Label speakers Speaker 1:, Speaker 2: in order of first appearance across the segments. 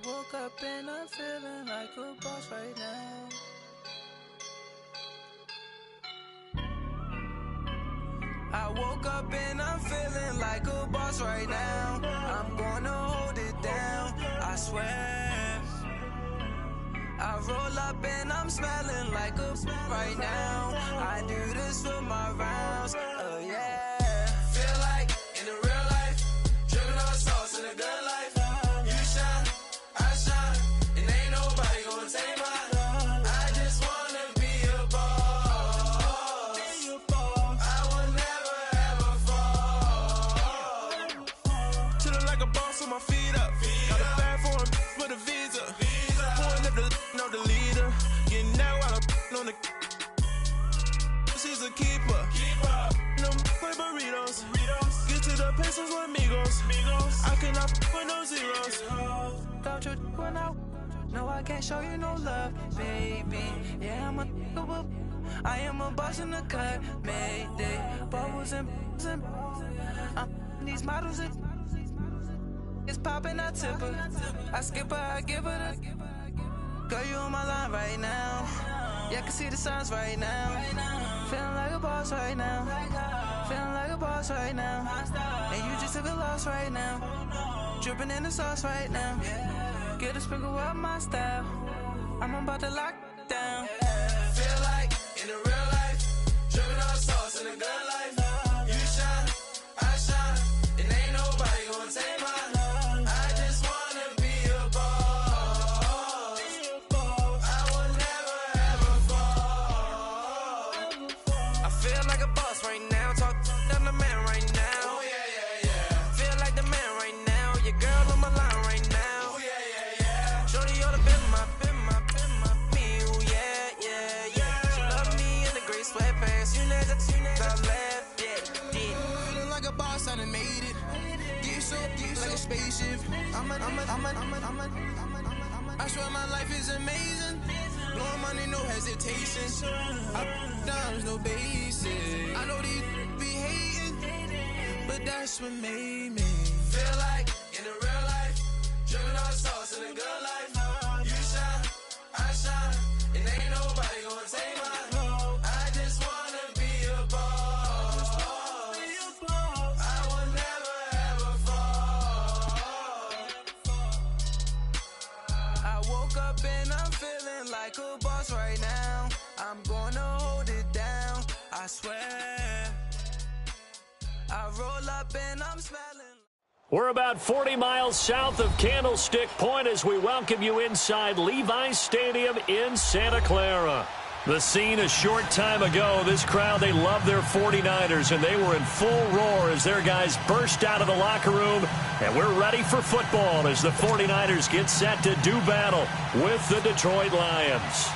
Speaker 1: woke up and I'm feeling like a boss right now. I woke up and I'm feeling like a boss right now. I'm gonna hold it down, I swear. I roll up and I'm smelling like a right now. I do this for my rounds, yeah. Feel like in the real life, dripping on sauce in a good life. You shine, I shine, and ain't nobody gonna take mine. I just wanna be a boss. I will never ever fall. Chillin' like a boss with my feet up. Got a bag for him with a visa. Pulling up the leader. Getting out while I'm on the. She's a keeper. No play burritos. Get to the pesos with amigos. I cannot with no zeros. Don't you when no, I can't show you no love, baby. Yeah, I am a boss in the cut. Mayday. Bubbles and these models it's popping, I tip her. I skip her, I give her the. Girl, you on my line right now. Yeah, I can see the signs right now. Feeling like a boss right now. Feeling like a boss right now. And you just took a loss right now. Dripping in the sauce right now. Get a sprinkle up my style. I'm about to lock down. Feel like in the real life, dripping on sauce in a good life. You shine, I shine, and ain't nobody gonna take mine. Spaceship. I swear my life is amazing. Blowing money, no hesitation. Up, downs, no basic. I know these be hating, but that's what made me feel like in the real life, dripping on sauce in a good life. You shine, I shine, and ain't nobody gonna take mine. I just wanna be a boss. I will never ever fall. I woke up and I'm feeling like a boss right now. I'm gonna hold it down, I swear. I roll up and I'm smelling.
Speaker 2: We're about 40 miles south of Candlestick Point as we welcome you inside Levi's Stadium in Santa Clara. The scene a short time ago, this crowd, they love their 49ers, and they were in full roar as their guys burst out of the locker room. And we're ready for football as the 49ers get set to do battle with the Detroit Lions.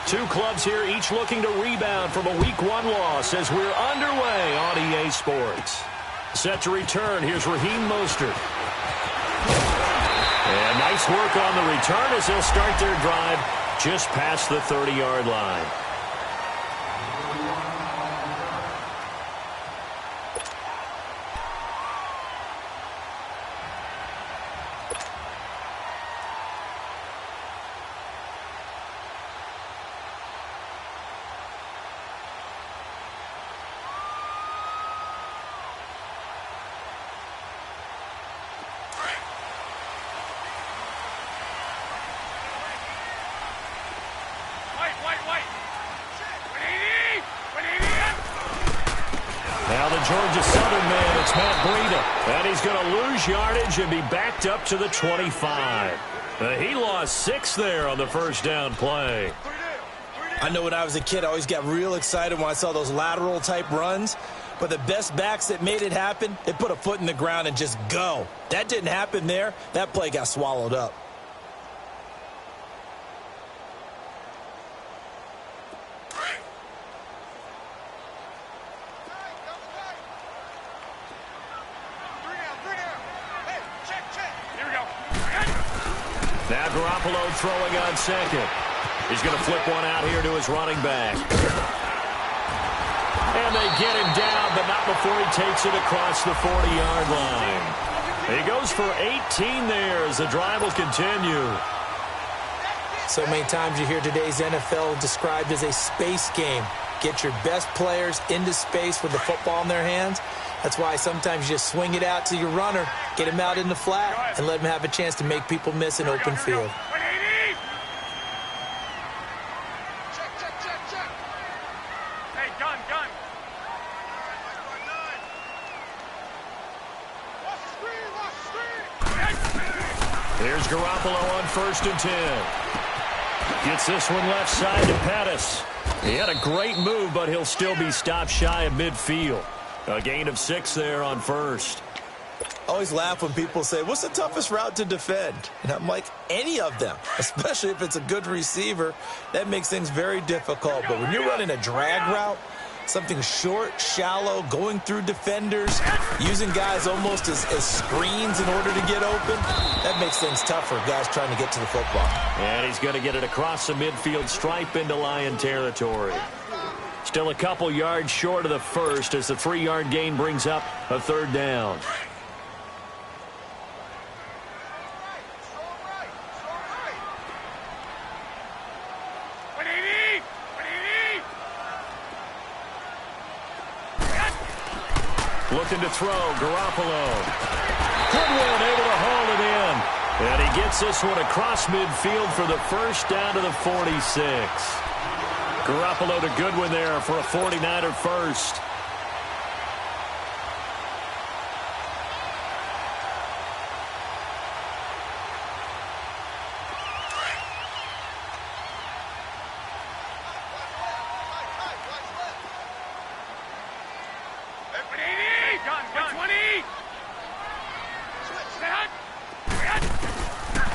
Speaker 2: Two clubs here, each looking to rebound from a Week 1 loss as we're underway on EA Sports. Set to return, here's Raheem Mostert. And nice work on the return as they'll start their drive just past the 30-yard line. Now the Georgia Southern man, it's Matt Breida. And he's going to lose yardage and be backed up to the 25. He lost 6 there on the first down play.
Speaker 3: I know when I was a kid, I always got real excited when I saw those lateral type runs. But the best backs that made it happen, they put a foot in the ground and just go. That didn't happen there. That play got swallowed up.
Speaker 2: Now Garoppolo throwing on second. He's going to flip one out here to his running back. And they get him down, but not before he takes it across the 40-yard line. He goes for 18 there as the drive will continue.
Speaker 3: So many times you hear today's NFL described as a space game. Get your best players into space with the football in their hands. That's why sometimes you just swing it out to your runner, get him out in the flat, and let him have a chance to make people miss an open field.
Speaker 4: Hey, gun.
Speaker 2: Here's Garoppolo on 1st and 10. Gets this one left side to Pettis. He had a great move, but he'll still be stopped shy of midfield. A gain of 6 there on 1st.
Speaker 3: I always laugh when people say, what's the toughest route to defend? And I'm like, any of them, especially if it's a good receiver. That makes things very difficult. But when you're running a drag route, something short, shallow, going through defenders, using guys almost as screens in order to get open, that makes things tough for guys trying to get to the football.
Speaker 2: And he's going to get it across the midfield stripe into Lion territory. Still a couple yards short of the first as the 3-yard gain brings up a 3rd down. Looking to throw, Garoppolo. Goodwin able to hold it in. And he gets this one across midfield for the first down to the 46. Garoppolo to Goodwin there for a 49er first.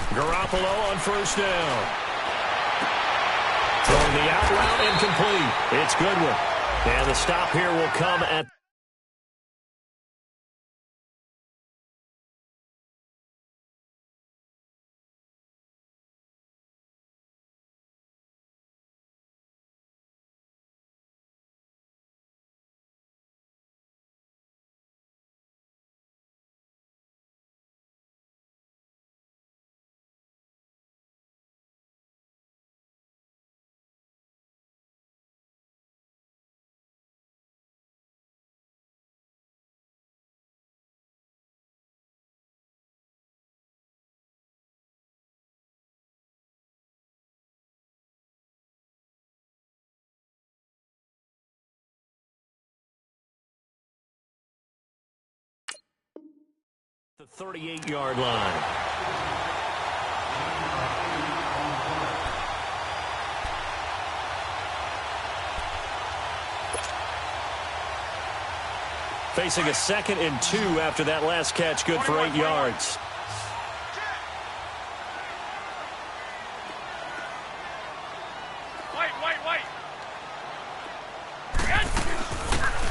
Speaker 2: Garoppolo on 1st down. Throwing the out route incomplete. It's Goodwin. And the stop here will come at the 38-yard line. Facing a 2nd and 2 after that last catch, good for 8 yards.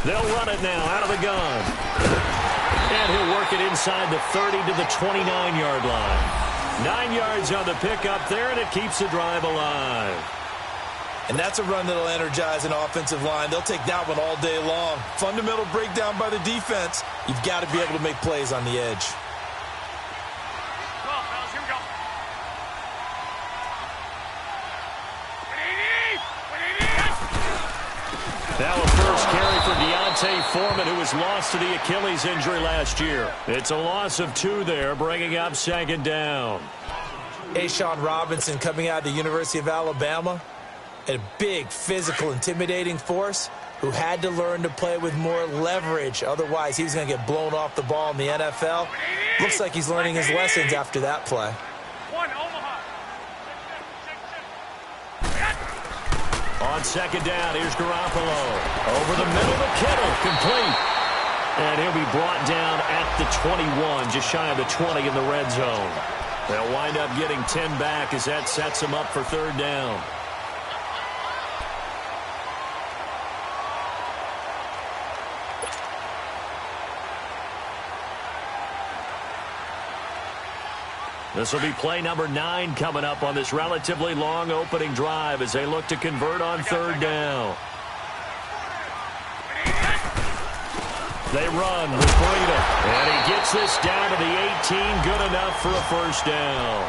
Speaker 2: They'll run it now out of the gun. And he'll work it inside the 30 to the 29-yard line. 9 yards on the pickup there, and it keeps the drive alive.
Speaker 3: And that's a run that'll energize an offensive line. They'll take that one all day long. Fundamental breakdown by the defense. You've got to be able to make plays on the edge.
Speaker 2: Now a first carry for Deontay Foreman, who was lost to the Achilles injury last year. It's a loss of 2 there, bringing up 2nd down.
Speaker 3: Ashawn Robinson coming out of the University of Alabama. A big, physical, intimidating force who had to learn to play with more leverage. Otherwise, he was going to get blown off the ball in the NFL. Looks like he's learning his lessons after that play.
Speaker 2: On 2nd down, here's Garoppolo. Over the middle to Kittle, complete. And he'll be brought down at the 21, just shy of the 20 in the red zone. They'll wind up getting 10 back as that sets them up for 3rd down. This will be play number 9 coming up on this relatively long opening drive as they look to convert on 3rd down. They run with freedom. And he gets this down to the 18. Good enough for a first down.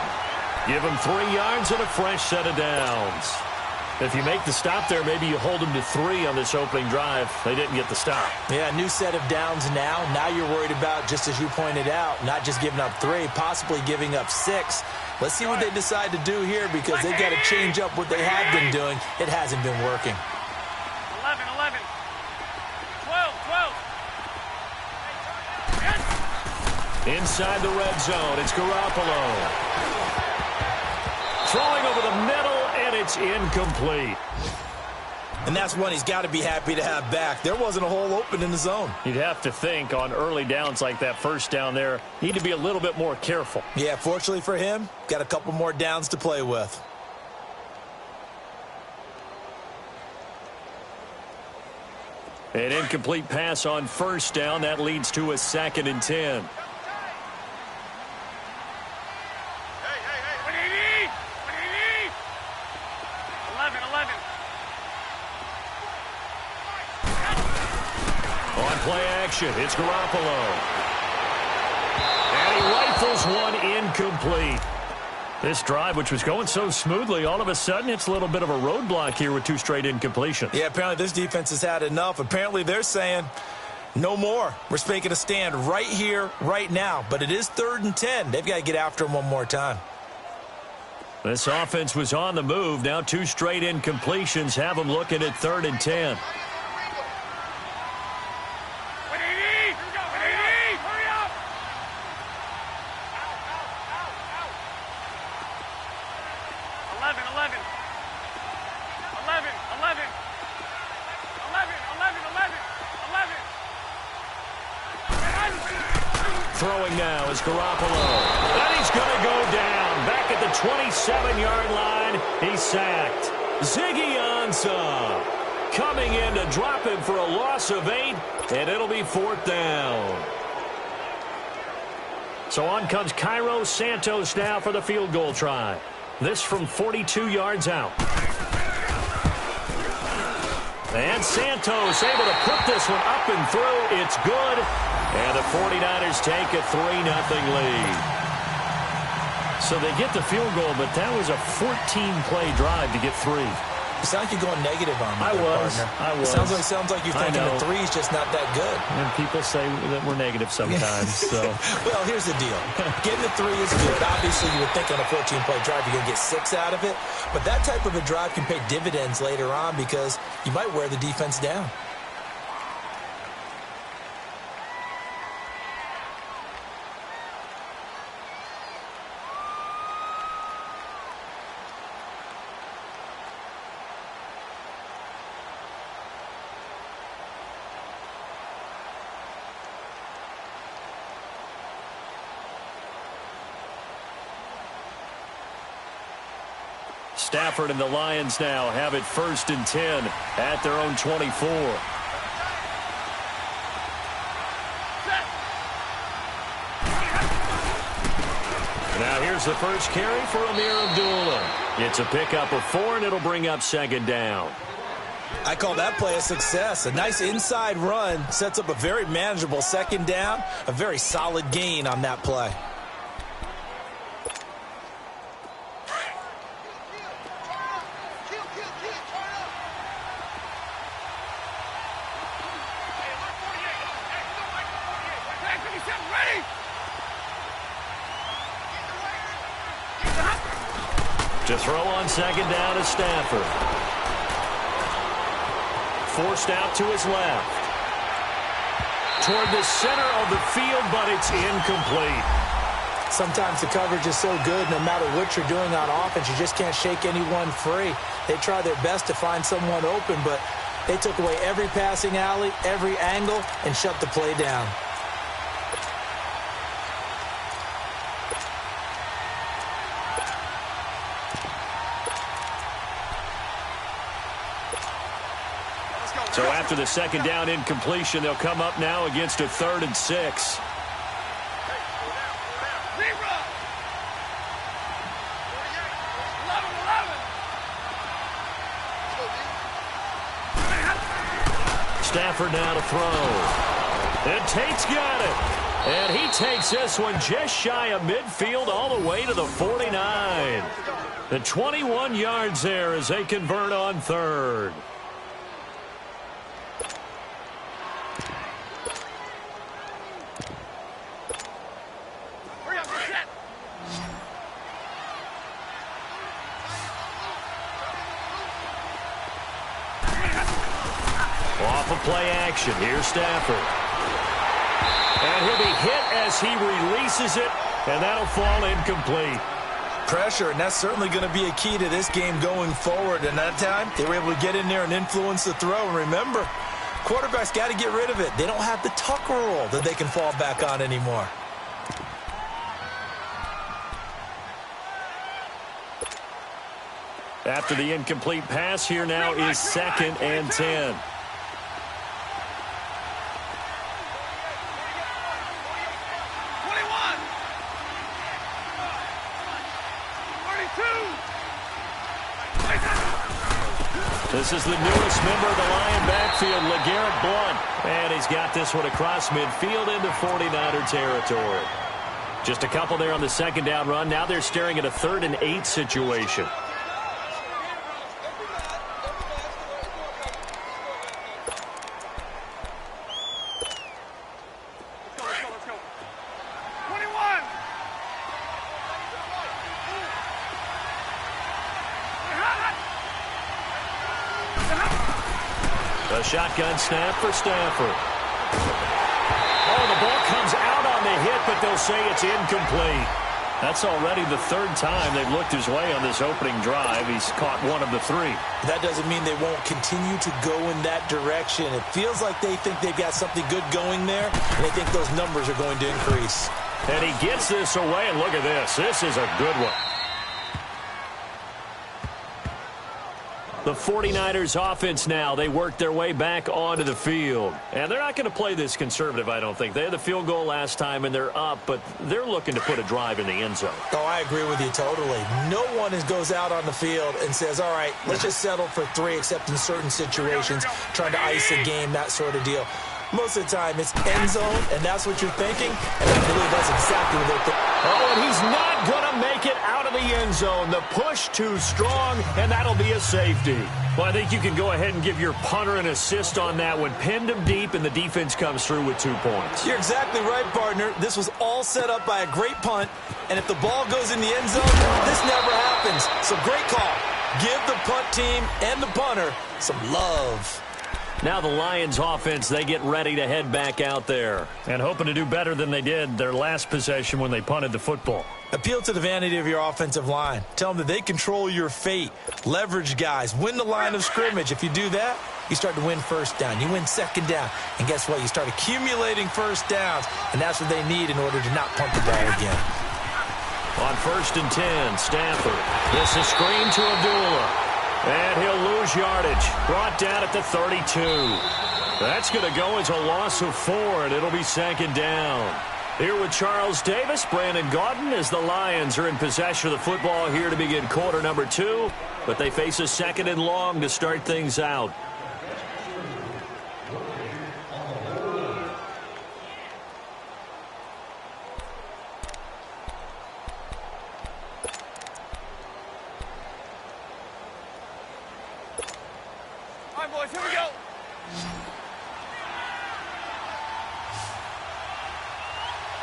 Speaker 2: Give him 3 yards and a fresh set of downs. If you make the stop there, maybe you hold them to 3 on this opening drive. They didn't get the stop.
Speaker 3: Yeah, new set of downs now. Now you're worried about, just as you pointed out, not just giving up 3, possibly giving up 6. Let's see what they decide to do here because they've got to change up what they have been doing. It hasn't been working.
Speaker 4: 11, 11. 12, 12.
Speaker 2: Inside the red zone, it's Garoppolo. Throwing over the middle, and it's incomplete.
Speaker 3: And that's one he's got to be happy to have back. There wasn't a hole open in the zone.
Speaker 2: You'd have to think on early downs like that first down there, need to be a little bit more careful.
Speaker 3: Yeah, fortunately for him, got a couple more downs to play with.
Speaker 2: An incomplete pass on first down. That leads to a 2nd and 10. Play action. It's Garoppolo. And he rifles one incomplete. This drive, which was going so smoothly, all of a sudden it's a little bit of a roadblock here with 2 straight incompletions.
Speaker 3: Yeah, apparently this defense has had enough. Apparently they're saying no more. We're making a stand right here, right now. But it is 3rd and 10. They've got to get after him one more time.
Speaker 2: This offense was on the move. Now 2 straight incompletions have them looking at 3rd and 10. Throwing now is Garoppolo. And he's going to go down. Back at the 27-yard line. He's sacked. Ziggy Ansah coming in to drop him for a loss of 8. And it'll be 4th down. So on comes Cairo Santos now for the field goal try. This from 42 yards out. And Santos able to put this one up and through. It's good. And the 49ers take a 3-0 lead. So they get the field goal, but that was a 14-play drive to get 3.
Speaker 3: You sound like you're going negative on me.
Speaker 2: I was.
Speaker 3: It sounds like you're thinking the 3 is just not that good.
Speaker 2: And people say that we're negative sometimes. So.
Speaker 3: Well, here's the deal. Getting the 3 is good. Obviously, you would think on a 14-play drive you're going to get 6 out of it. But that type of a drive can pay dividends later on because you might wear the defense down.
Speaker 2: Stafford and the Lions now have it 1st and 10 at their own 24. Now here's the first carry for Amir Abdullah. It's a pickup of 4, and it'll bring up 2nd down.
Speaker 3: I call that play a success. A nice inside run sets up a very manageable 2nd down. A very solid gain on that play.
Speaker 2: To throw on 2nd down is Stafford. Forced out to his left. Toward the center of the field, but it's incomplete.
Speaker 3: Sometimes the coverage is so good, no matter what you're doing on offense, you just can't shake anyone free. They try their best to find someone open, but they took away every passing alley, every angle, and shut the play down.
Speaker 2: So after the 2nd down incompletion, they'll come up now against a 3rd and 6. Stafford now to throw. And Tate's got it. And he takes this one just shy of midfield all the way to the 49. The 21 yards there as they convert on third. Off of play action. Here's Stafford. And he'll be hit as he releases it, and that'll fall incomplete.
Speaker 3: Pressure, and that's certainly going to be a key to this game going forward. And that time, they were able to get in there and influence the throw. And remember, quarterbacks got to get rid of it. They don't have the Tucker rule that they can fall back on anymore.
Speaker 2: After the incomplete pass, here now is 2nd and 10. This is the newest member of the Lion backfield, LeGarrette Blount. And he's got this one across midfield into 49er territory. Just a couple there on the second down run. Now they're staring at a 3rd and 8 situation. A shotgun snap for Stafford. Oh, the ball comes out on the hit, but they'll say it's incomplete. That's already the 3rd time they've looked his way on this opening drive. He's caught 1 of the 3.
Speaker 3: That doesn't mean they won't continue to go in that direction. It feels like they think they've got something good going there, and they think those numbers are going to increase.
Speaker 2: And he gets this away, and look at this. This is a good one. The 49ers offense now, they work their way back onto the field. And they're not going to play this conservative, I don't think. They had the field goal last time, and they're up, but they're looking to put a drive in the end zone.
Speaker 3: Oh, I agree with you totally. No one goes out on the field and says, all right, let's just settle for 3, except in certain situations, trying to ice a game, that sort of deal. Most of the time, it's end zone, and that's what you're thinking, and I believe that's exactly what they're thinking.
Speaker 2: Oh, and he's not going to make it out of the end zone. The push too strong, and that'll be a safety. Well, I think you can go ahead and give your punter an assist on that one. Pinned him deep, and the defense comes through with 2 points.
Speaker 3: You're exactly right, partner. This was all set up by a great punt, and if the ball goes in the end zone, this never happens. So great call. Give the punt team and the punter some love.
Speaker 2: Now the Lions offense, they get ready to head back out there. And hoping to do better than they did their last possession when they punted the football.
Speaker 3: Appeal to the vanity of your offensive line. Tell them that they control your fate. Leverage guys. Win the line of scrimmage. If you do that, you start to win first down. You win second down. And guess what? You start accumulating first downs. And that's what they need in order to not punt the ball again.
Speaker 2: On 1st and 10, Stafford. This is screen to Abdullah. And he'll lose yardage. Brought down at the 32. That's going to go as a loss of 4, and it'll be 2nd down. Here with Charles Davis, Brandon Gaudin, as the Lions are in possession of the football here to begin quarter number 2. But they face a 2nd and long to start things out.
Speaker 4: Boys, here we go.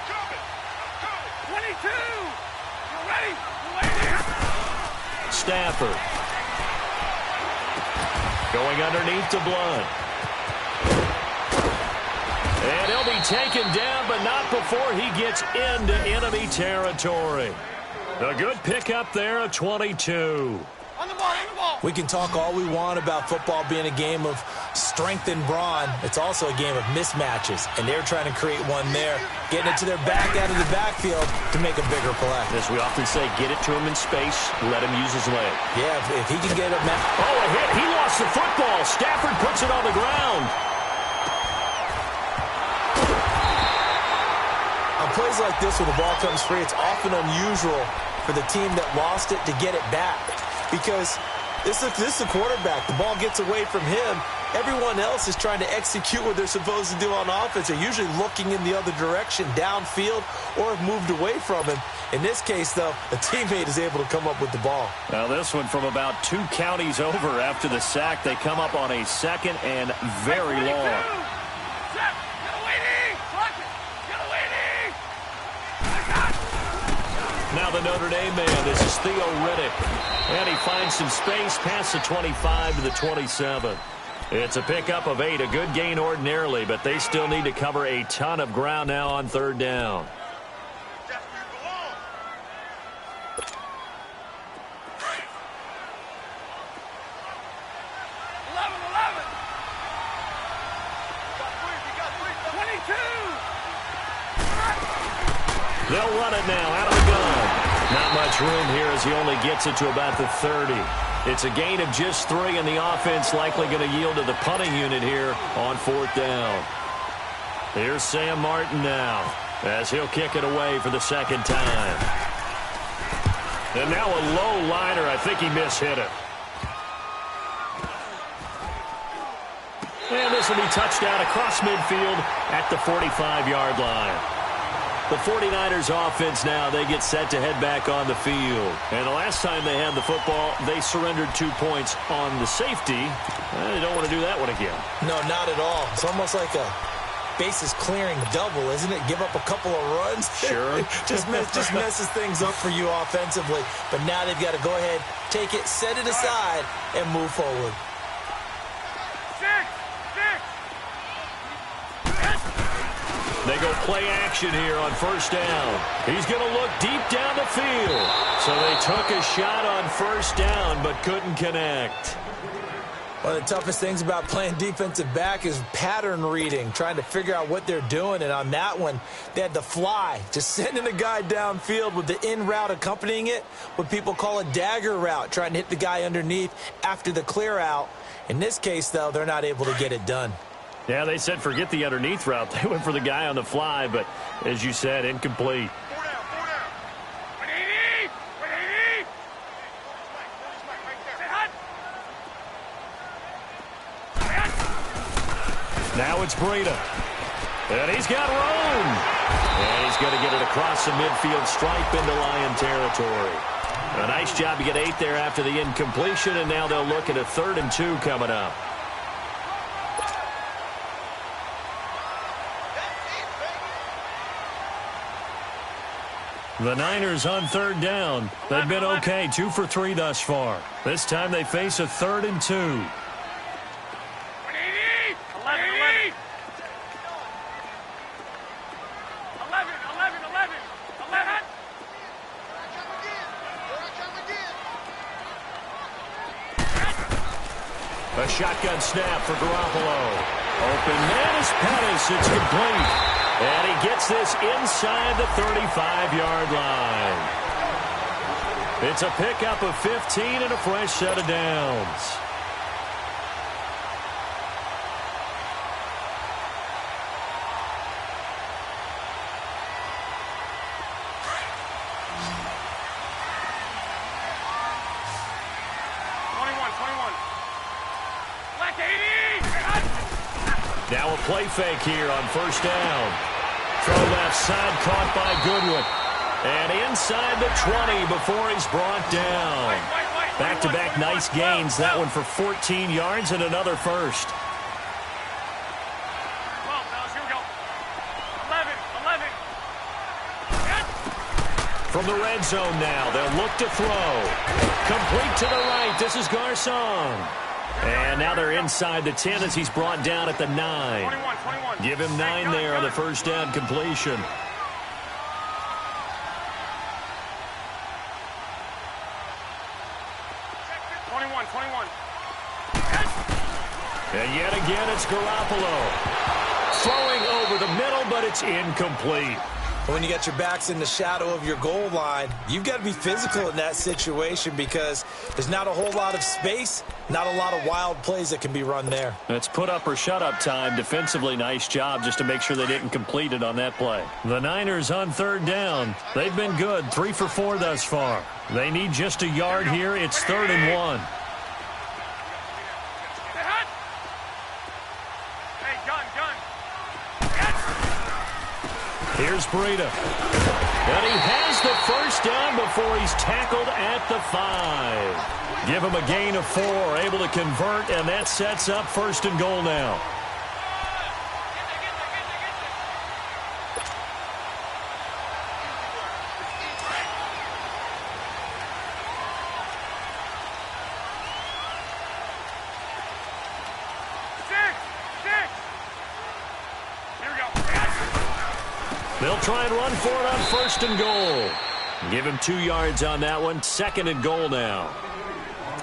Speaker 4: Coming. 22. You ready?
Speaker 2: Stafford. Going underneath to Blount. And he'll be taken down, but not before he gets into enemy territory. A good pickup there, a 22.
Speaker 4: On the ball, on the ball.
Speaker 3: We can talk all we want about football being a game of strength and brawn. It's also a game of mismatches, and they're trying to create one there, getting it to their back out of the backfield to make a bigger play.
Speaker 2: As we often say, get it to him in space, let him use his leg.
Speaker 3: Yeah, if he can get it.
Speaker 2: Oh, a hit. He lost the football. Stafford puts it on the ground.
Speaker 3: On plays like this where the ball comes free, it's often unusual for the team that lost it to get it back. Because this is the quarterback. The ball gets away from him, everyone else is trying to execute what they're supposed to do on offense. They're usually looking in the other direction, downfield, or have moved away from him. In this case, though, a teammate is able to come up with the ball.
Speaker 2: Now this one from about 2 counties over after the sack. They come up on a 2nd and very long. Now the Notre Dame man, this is Theo Riddick. And he finds some space past the 25 to the 27. It's a pickup of 8, a good gain ordinarily, but they still need to cover a ton of ground now on 3rd down. They'll run it now out of the gun. Not much room here as he only gets it to about the 30. It's a gain of just 3, and the offense likely going to yield to the punting unit here on 4th down. Here's Sam Martin now as he'll kick it away for the 2nd time. And now a low liner. I think he mishit it. And this will be touchdown across midfield at the 45-yard line. The 49ers offense now, they get set to head back on the field. And the last time they had the football, they surrendered 2 points on the safety. They don't want to do that one again.
Speaker 3: No, not at all. It's almost like a bases clearing double, isn't it? Give up a couple of runs.
Speaker 2: Sure.
Speaker 3: just messes things up for you offensively. But now they've got to go ahead, take it, set it aside, and move forward.
Speaker 2: They go play action here on 1st down. He's going to look deep down the field. So they took a shot on 1st down but couldn't connect.
Speaker 3: One of the toughest things about playing defensive back is pattern reading, trying to figure out what they're doing. And on that one, they had to fly, just sending a guy downfield with the in route accompanying it, what people call a dagger route, trying to hit the guy underneath after the clear out. In this case, though, they're not able to get it done.
Speaker 2: Yeah, they said forget the underneath route. They went for the guy on the fly, but as you said, incomplete. Now it's Breida. And he's got room. And he's going to get it across the midfield stripe into Lion territory. A nice job to get 8 there after the incompletion, and now they'll look at a 3rd and 2 coming up. The Niners on 3rd down. They've been okay, 2 for 3 thus far. This time they face a 3rd and 2.
Speaker 4: 11.
Speaker 2: A shotgun snap for Garoppolo. Open man is Pettis. It's complete. And he gets this inside the 35-yard line. It's a pickup of 15 and a fresh set of downs. Now a play fake here on 1st down. Throw left side caught by Goodwin. And inside the 20 before he's brought down. Back-to-back nice gains. That one for 14 yards and another first.
Speaker 4: 12, fellas, here we go. 11.
Speaker 2: From the red zone now, they'll look to throw. Complete to the right. This is Garcon. And now they're inside the 10 as he's brought down at the 9.
Speaker 4: 21.
Speaker 2: Give him 9 there on the 1st down completion. And yet again, it's Garoppolo. Throwing over the middle, but it's incomplete.
Speaker 3: When you got your backs in the shadow of your goal line, you've got to be physical in that situation because there's not a whole lot of space, not a lot of wild plays that can be run there.
Speaker 2: It's put up or shut up time. Defensively, nice job just to make sure they didn't complete it on that play. The Niners on 3rd down. They've been good, 3 for 4 thus far. They need just a yard here. It's 3rd and 1. Here's Breida. And he has the first down before he's tackled at the 5. Give him a gain of 4, able to convert, and that sets up 1st and goal now. They'll try and run for it on 1st and goal. Give him 2 yards on that one. 2nd and goal now.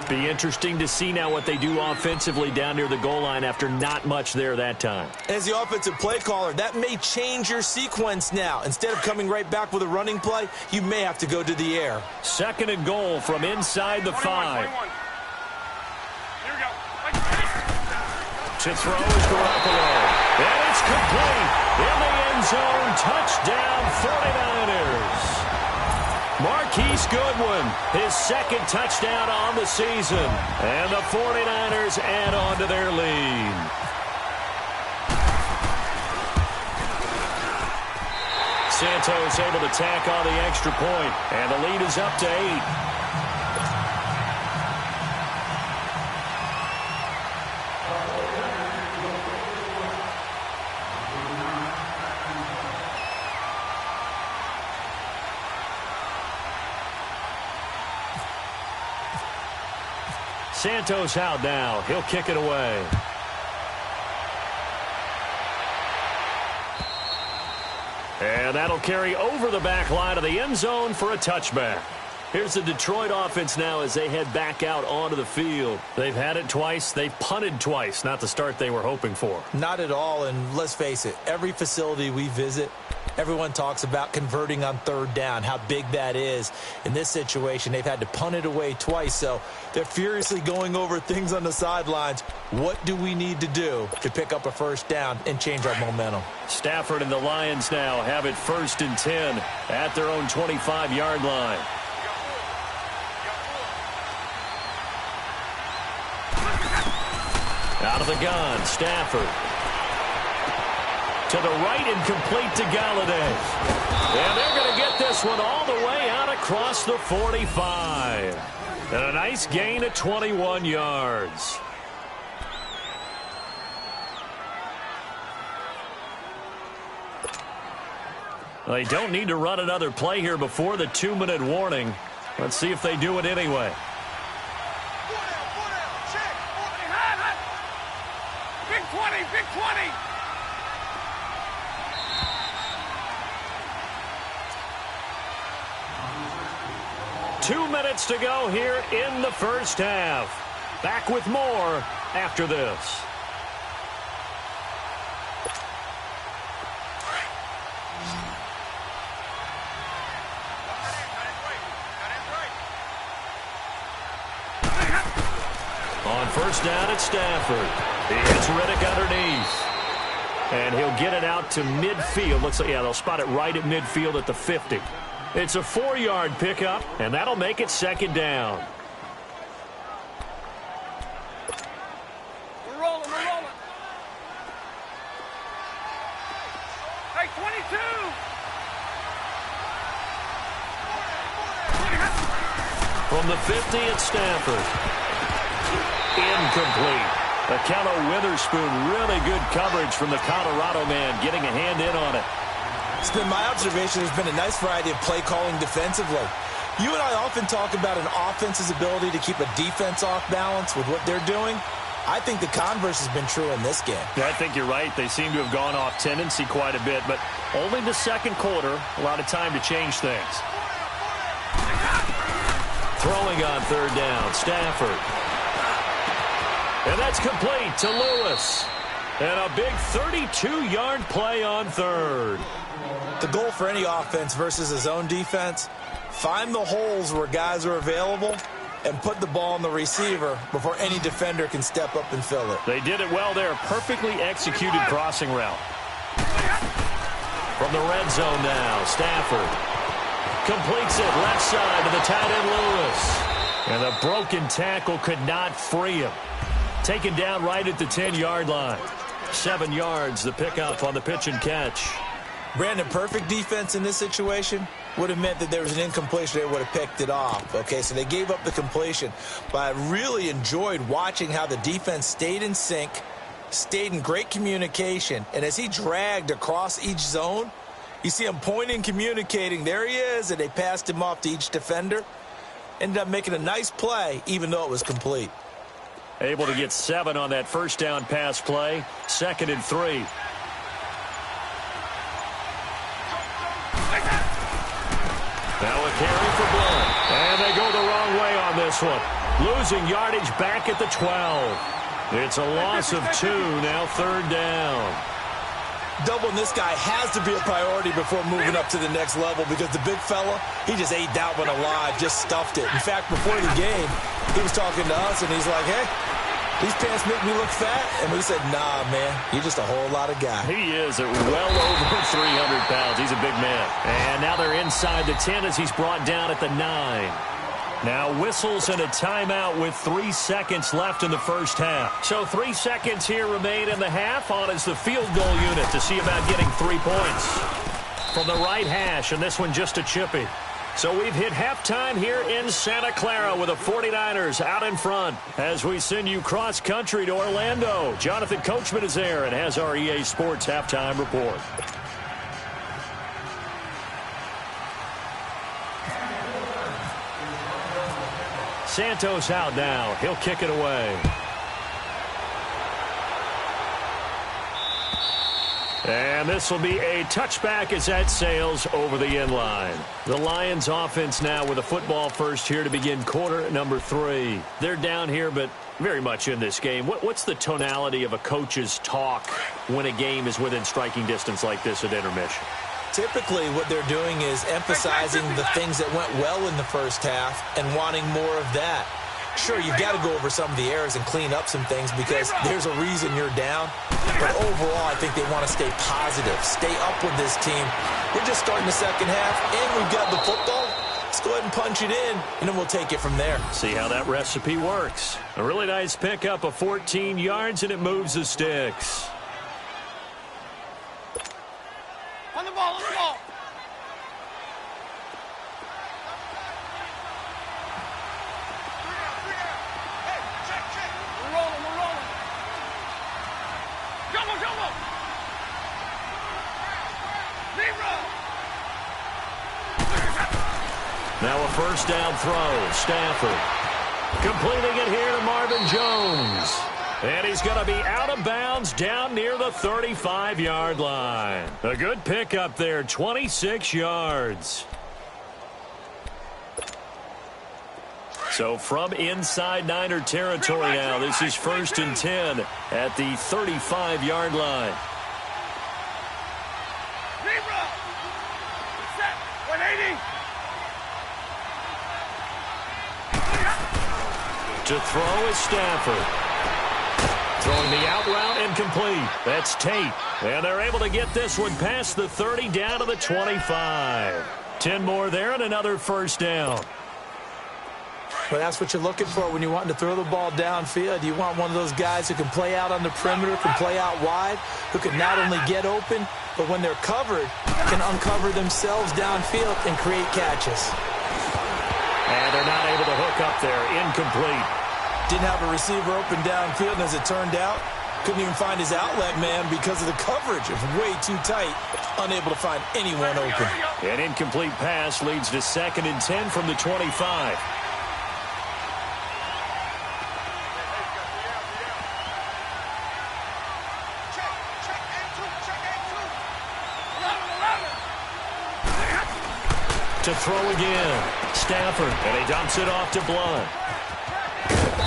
Speaker 2: Be interesting to see now what they do offensively down near the goal line after not much there that time.
Speaker 3: As the offensive play caller, that may change your sequence now. Instead of coming right back with a running play, you may have to go to the air.
Speaker 2: 2nd and goal from inside the 5.
Speaker 4: 21. Here we go.
Speaker 2: To throw is Garoppolo. And it's complete. In the end zone. Touchdown 49ers. Marquise Goodwin, his 2nd touchdown on the season. And the 49ers add on to their lead. Santos able to tack on the extra point. And the lead is up to 8. Santos out now. He'll kick it away. And that'll carry over the back line of the end zone for a touchback. Here's the Detroit offense now as they head back out onto the field. They've had it twice. They've punted twice. Not the start they were hoping for.
Speaker 3: Not at all, and let's face it, every facility we visit, everyone talks about converting on 3rd down, how big that is. In this situation, they've had to punt it away twice, so they're furiously going over things on the sidelines. What do we need to do to pick up a 1st down and change our momentum?
Speaker 2: Stafford and the Lions now have it 1st and 10 at their own 25-yard line. Out of the gun, Stafford. To the right and complete to Galladay. And they're going to get this one all the way out across the 45. And a nice gain of 21 yards. They don't need to run another play here before the 2-minute warning. Let's see if they do it anyway.
Speaker 4: Big 20, big 20.
Speaker 2: Two minutes to go here in the first half. Back with more after this. On 1st down, it's Stafford. He hits Riddick underneath. And he'll get it out to midfield. Looks like, yeah, they'll spot it right at midfield at the 50. It's a 4-yard pickup, and that'll make it 2nd down.
Speaker 4: We're rolling, we're rolling. Hey, 22.
Speaker 2: From the 50, it's Stafford. Incomplete. Akello Witherspoon, really good coverage from the Colorado man, getting a hand in on it.
Speaker 3: It's been my observation there's been a nice variety of play calling defensively. You and I often talk about an offense's ability to keep a defense off balance with what they're doing. I think the converse has been true in this game.
Speaker 2: Yeah, I think you're right. They seem to have gone off tendency quite a bit, but only the 2nd quarter, a lot of time to change things. Throwing on 3rd down, Stafford. And that's complete to Lewis. And a big 32-yard play on 3rd.
Speaker 3: The goal for any offense versus his own defense, find the holes where guys are available and put the ball on the receiver before any defender can step up and fill it.
Speaker 2: They did it well there. Perfectly executed crossing route. From the red zone now, Stafford completes it left side to the tight end Lewis. And a broken tackle could not free him. Taken down right at the 10-yard line. 7 yards, the pickup on the pitch and catch.
Speaker 3: Brandon, perfect defense in this situation would have meant that there was an incompletion. They would have picked it off. Okay, so they gave up the completion. But I really enjoyed watching how the defense stayed in sync, stayed in great communication. And as he dragged across each zone, you see him pointing, communicating. There he is, and they passed him off to each defender. Ended up making a nice play, even though it was complete.
Speaker 2: Able to get 7 on that first down pass play. 2nd and 3. Now a carry for Blunt. And they go the wrong way on this one. Losing yardage back at the 12. It's a loss of 2, now 3rd down.
Speaker 3: Doubling this guy has to be a priority before moving up to the next level because the big fella, he just ate that one alive, just stuffed it. In fact, before the game, he was talking to us, and he's like, hey, these pants make me look fat. And we said, nah, man, you're just a whole lot of guy.
Speaker 2: He is at well over 300 pounds. He's a big man. And now they're inside the 10 as he's brought down at the 9. Now whistles and a timeout with 3 seconds left in the first half. So 3 seconds here remain in the half. On is the field goal unit to see about getting 3 points. From the right hash, and this one just a chippy. So we've hit halftime here in Santa Clara with the 49ers out in front. As we send you cross-country to Orlando, Jonathan Coachman is there and has our EA Sports halftime report. Santos out now. He'll kick it away. And this will be a touchback as that sails over the end line. The Lions offense now with a football first here to begin quarter number 3. They're down here, but very much in this game. What's the tonality of a coach's talk when a game is within striking distance like this at intermission?
Speaker 3: Typically, what they're doing is emphasizing the things that went well in the first half and wanting more of that. Sure, you've got to go over some of the errors and clean up some things because there's a reason you're down. But overall, I think they want to stay positive, stay up with this team. We're just starting the second half, and we've got the football. Let's go ahead and punch it in, and then we'll take it from there.
Speaker 2: See how that recipe works. A really nice pickup of 14 yards, and it moves the sticks.
Speaker 4: On the ball, on the ball. Hey, check. We're rolling. Jumbo. Zero.
Speaker 2: Now a first down throw. Stafford completing it here to Marvin Jones. And he's going to be out of bounds down near the 35-yard line. A good pickup there, 26 yards. So from inside Niner territory now, this is 1st and 10 at the 35-yard line.
Speaker 4: Zero. Set. 180.
Speaker 2: To throw is Stafford. Throwing the out route incomplete. That's Tate. And they're able to get this one past the 30 down to the 25. 10 more there and another first down.
Speaker 3: Well, that's what you're looking for when you want to throw the ball downfield. You want one of those guys who can play out on the perimeter, can play out wide, who can not only get open, but when they're covered, can uncover themselves downfield and create catches.
Speaker 2: And they're not able to hook up there. Incomplete.
Speaker 3: Didn't have a receiver open downfield, and as it turned out, couldn't even find his outlet man because of the coverage. It was way too tight, unable to find anyone open.
Speaker 2: An incomplete pass leads to 2nd and 10 from the 25. To throw again. Stafford, and he dumps it off to Blunt.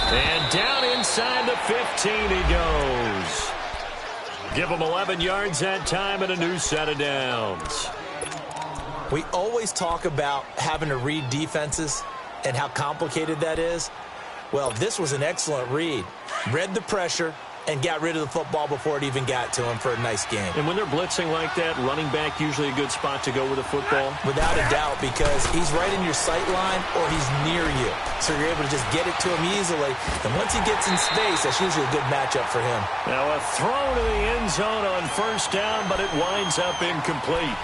Speaker 2: And down inside the 15 he goes. Give him 11 yards that time and a new set of downs.
Speaker 3: We always talk about having to read defenses and how complicated that is. Well, this was an excellent read. Read the pressure, and got rid of the football before it even got to him for a nice game.
Speaker 2: And when they're blitzing like that, running back usually a good spot to go with the football?
Speaker 3: Without a doubt, because he's right in your sight line or he's near you. So you're able to just get it to him easily. And once he gets in space, that's usually a good matchup for him.
Speaker 2: Now a throw to the end zone on first down, but it winds up incomplete.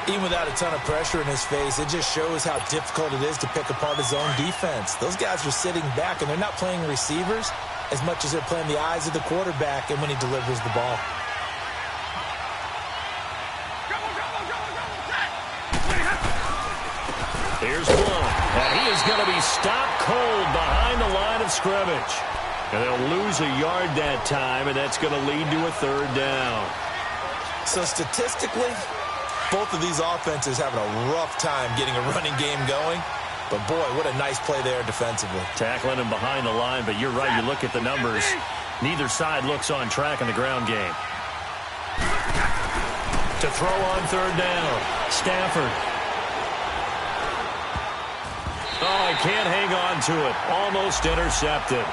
Speaker 3: Even without a ton of pressure in his face, it just shows how difficult it is to pick apart his own defense. Those guys are sitting back, and they're not playing receivers as much as they're playing the eyes of the quarterback and when he delivers the ball.
Speaker 2: Here's one, and he is going to be stopped cold behind the line of scrimmage. And they'll lose a yard that time, and that's going to lead to a third down.
Speaker 3: So statistically, both of these offenses having a rough time getting a running game going. But, boy, what a nice play there defensively.
Speaker 2: Tackling him behind the line, but you're right. You look at the numbers. Neither side looks on track in the ground game. To throw on third down, Stafford. Oh, he can't hang on to it. Almost intercepted.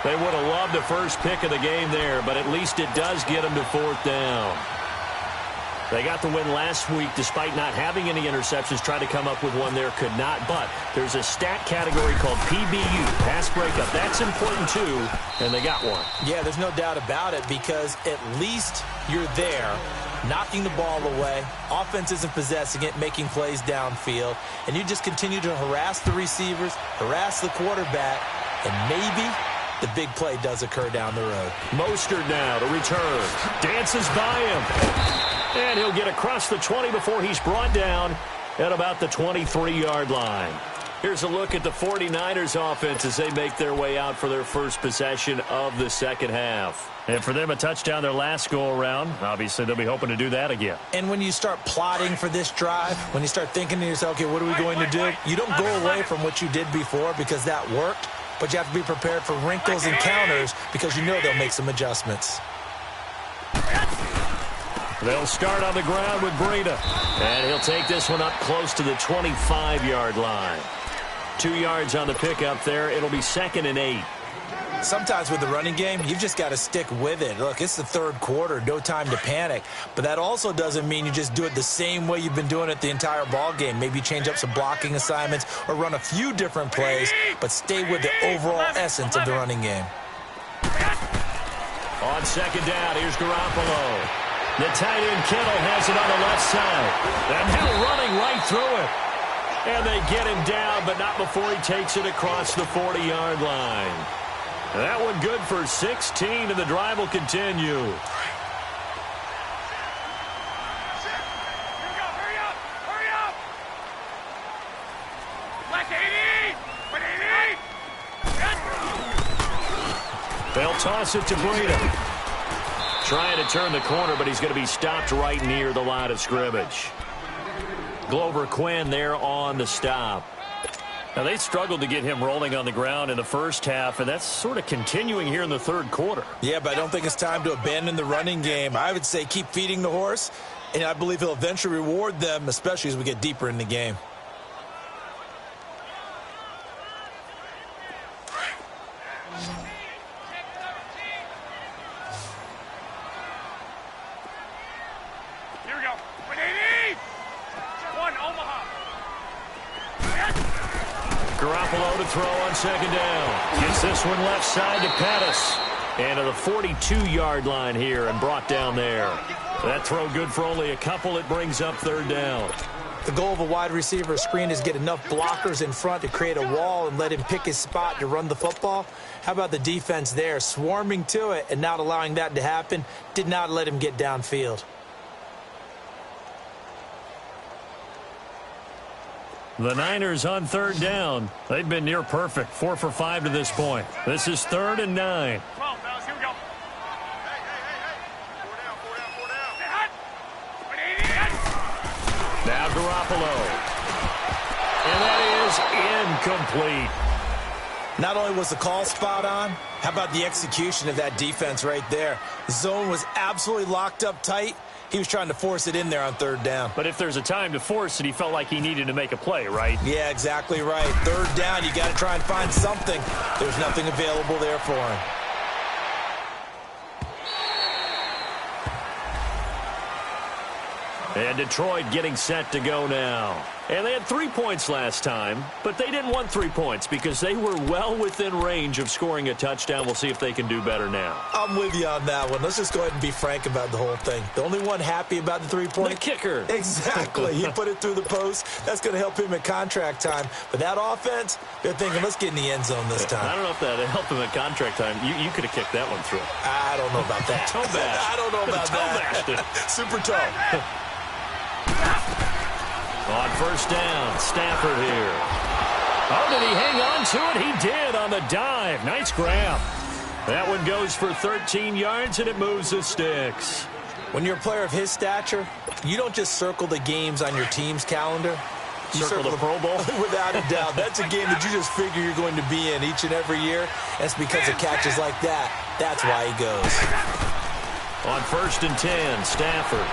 Speaker 2: They would have loved the first pick of the game there, but at least it does get them to fourth down. They got the win last week despite not having any interceptions. Tried to come up with one there, could not. But there's a stat category called PBU, pass breakup. That's important too, and they got one.
Speaker 3: Yeah, there's no doubt about it because at least you're there, knocking the ball away. Offense isn't possessing it, making plays downfield. And you just continue to harass the receivers, harass the quarterback, and maybe the big play does occur down the road.
Speaker 2: Mostert now to return. Dances by him. And he'll get across the 20 before he's brought down at about the 23-yard line. Here's a look at the 49ers offense as they make their way out for their first possession of the second half. And for them, a touchdown their last go-around. Obviously, they'll be hoping to do that again.
Speaker 3: And when you start plotting for this drive, when you start thinking to yourself, okay, what are we going to do? You don't go away from what you did before because that worked, but you have to be prepared for wrinkles and counters because you know they'll make some adjustments.
Speaker 2: They'll start on the ground with Breida. And he'll take this one up close to the 25-yard line. 2 yards on the pickup there. It'll be 2nd and 8.
Speaker 3: Sometimes with the running game, you've just got to stick with it. Look, it's the third quarter, no time to panic. But that also doesn't mean you just do it the same way you've been doing it the entire ball game. Maybe change up some blocking assignments or run a few different plays, but stay with the overall essence of the running game.
Speaker 2: On second down, here's Garoppolo. The tight end Kittle has it on the left side. And now running right through it. And they get him down, but not before he takes it across the 40-yard line. That one good for 16, and the drive will continue. They'll toss it to Breida. Trying to turn the corner, but he's going to be stopped right near the line of scrimmage. Glover Quinn there on the stop. Now, they struggled to get him rolling on the ground in the first half, and that's sort of continuing here in the third quarter.
Speaker 3: Yeah, but I don't think it's time to abandon the running game. I would say keep feeding the horse, and I believe he'll eventually reward them, especially as we get deeper in the game.
Speaker 2: Garoppolo to throw on second down. Gets this one left side to Pettis. And to the 42-yard line here and brought down there. That throw good for only a couple. It brings up third down.
Speaker 3: The goal of a wide receiver screen is get enough blockers in front to create a wall and let him pick his spot to run the football. How about the defense there? Swarming to it and not allowing that to happen. Did not let him get downfield.
Speaker 2: The Niners on third down. They've been near perfect. 4 for 5 to this point. This is 3rd and 9.
Speaker 4: 12, fellas, here we go.
Speaker 2: Now Garoppolo. And that is incomplete.
Speaker 3: Not only was the call spot on, how about the execution of that defense right there? The zone was absolutely locked up tight. He was trying to force it in there on third down.
Speaker 2: But if there's a time to force it, he felt like he needed to make a play, right?
Speaker 3: Yeah, exactly right. Third down, you got to try and find something. There's nothing available there for him.
Speaker 2: And Detroit getting set to go now. And they had 3 points last time, but they didn't want 3 points because they were well within range of scoring a touchdown. We'll see if they can do better now.
Speaker 3: I'm with you on that one. Let's just go ahead and be frank about the whole thing. The only one happy about the 3-point?
Speaker 2: The kicker.
Speaker 3: Exactly. He put it through the post. That's going to help him at contract time. But that offense, they're thinking, let's get in the end zone this time.
Speaker 2: I don't know if that helped him at contract time. You could have kicked that one through.
Speaker 3: I don't know about that.
Speaker 2: Toe bash.
Speaker 3: I don't know about that. Super toe.
Speaker 2: On first down, Stafford here. Oh, did he hang on to it? He did on the dive. Nice grab. That one goes for 13 yards, and it moves the sticks.
Speaker 3: When you're a player of his stature, you don't just circle the games on your team's calendar. You
Speaker 2: circle the Pro Bowl?
Speaker 3: Without a doubt. That's a game that you just figure you're going to be in each and every year. And it's because of catches like that. That's why he goes.
Speaker 2: On first and 10, Stafford.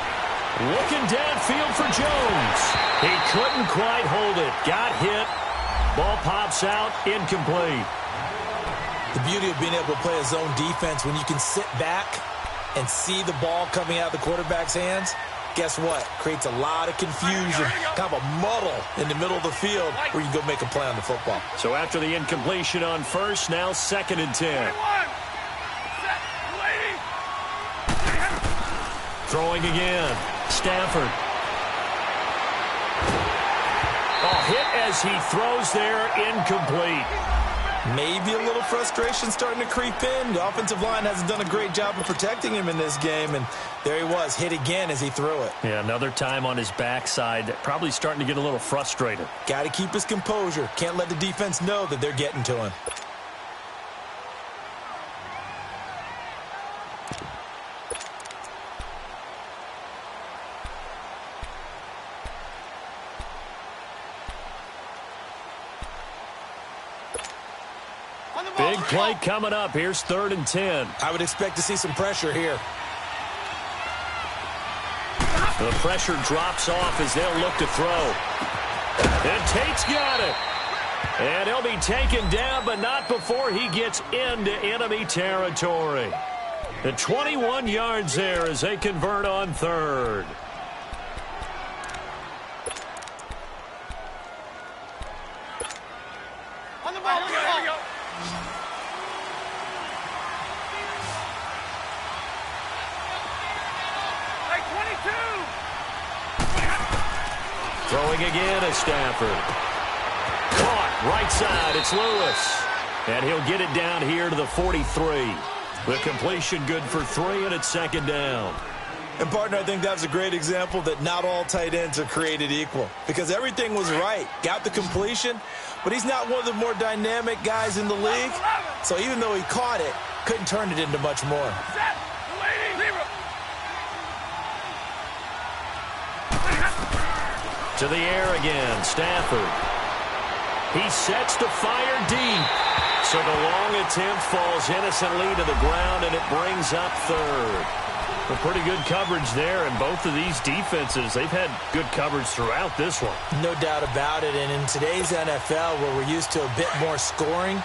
Speaker 2: Looking downfield for Jones. He couldn't quite hold it. Got hit. Ball pops out. Incomplete.
Speaker 3: The beauty of being able to play a zone defense when you can sit back and see the ball coming out of the quarterback's hands, guess what? Creates a lot of confusion, kind of a muddle in the middle of the field where you can go make a play on the football.
Speaker 2: So after the incompletion on first, now second and 10. Throwing again. Stafford. Oh, hit as he throws there, incomplete.
Speaker 3: Maybe a little frustration starting to creep in. The offensive line hasn't done a great job of protecting him in this game, and there he was, hit again as he threw it.
Speaker 2: Yeah, another time on his backside, probably starting to get a little frustrated.
Speaker 3: Got to keep his composure. Can't let the defense know that they're getting to him.
Speaker 2: Big play coming up. Here's third and 10.
Speaker 3: I would expect to see some pressure here.
Speaker 2: The pressure drops off as they'll look to throw. And Tate's got it. And he'll be taken down, but not before he gets into enemy territory. The 21 yards there as they convert on third.
Speaker 4: On the ball, here we go.
Speaker 2: Throwing again is Stafford. Caught, right side, it's Lewis. And he'll get it down here to the 43. The completion good for 3, and it's second down.
Speaker 3: And, partner, I think that was a great example that not all tight ends are created equal. Because everything was right. Got the completion, but he's not one of the more dynamic guys in the league. So even though he caught it, couldn't turn it into much more.
Speaker 2: To the air again, Stafford. He sets to fire deep. So the long attempt falls innocently to the ground, and it brings up third. A pretty good coverage there, and both of these defenses, they've had good coverage throughout this one.
Speaker 3: No doubt about it, and in today's NFL, where we're used to a bit more scoring,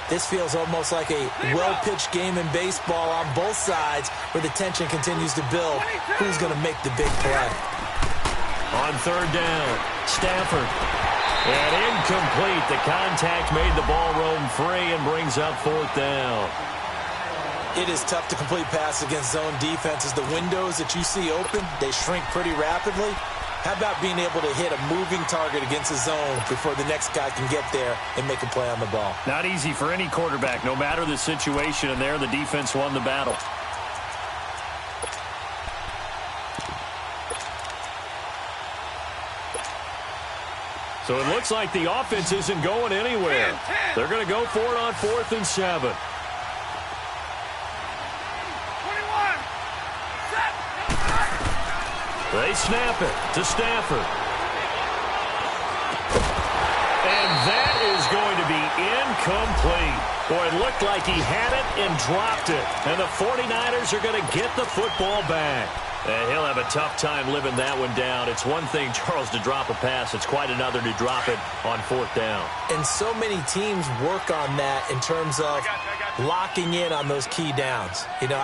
Speaker 3: this feels almost like a well-pitched game in baseball on both sides where the tension continues to build. Who's going to make the big play?
Speaker 2: On third down, Stafford. And incomplete. The contact made the ball roam free and brings up fourth down.
Speaker 3: It is tough to complete passes against zone defenses. The windows that you see open, they shrink pretty rapidly. How about being able to hit a moving target against a zone before the next guy can get there and make a play on the ball?
Speaker 2: Not easy for any quarterback, no matter the situation, and there the defense won the battle. So it looks like the offense isn't going anywhere. They're going to go for it on 4th and 7. They snap it to Stafford. And that is going to be incomplete. Boy, it looked like he had it and dropped it. And the 49ers are going to get the football back. And he'll have a tough time living that one down. It's one thing, Charles, to drop a pass. It's quite another to drop it on 4th down.
Speaker 3: And so many teams work on that in terms of locking in on those key downs. You know,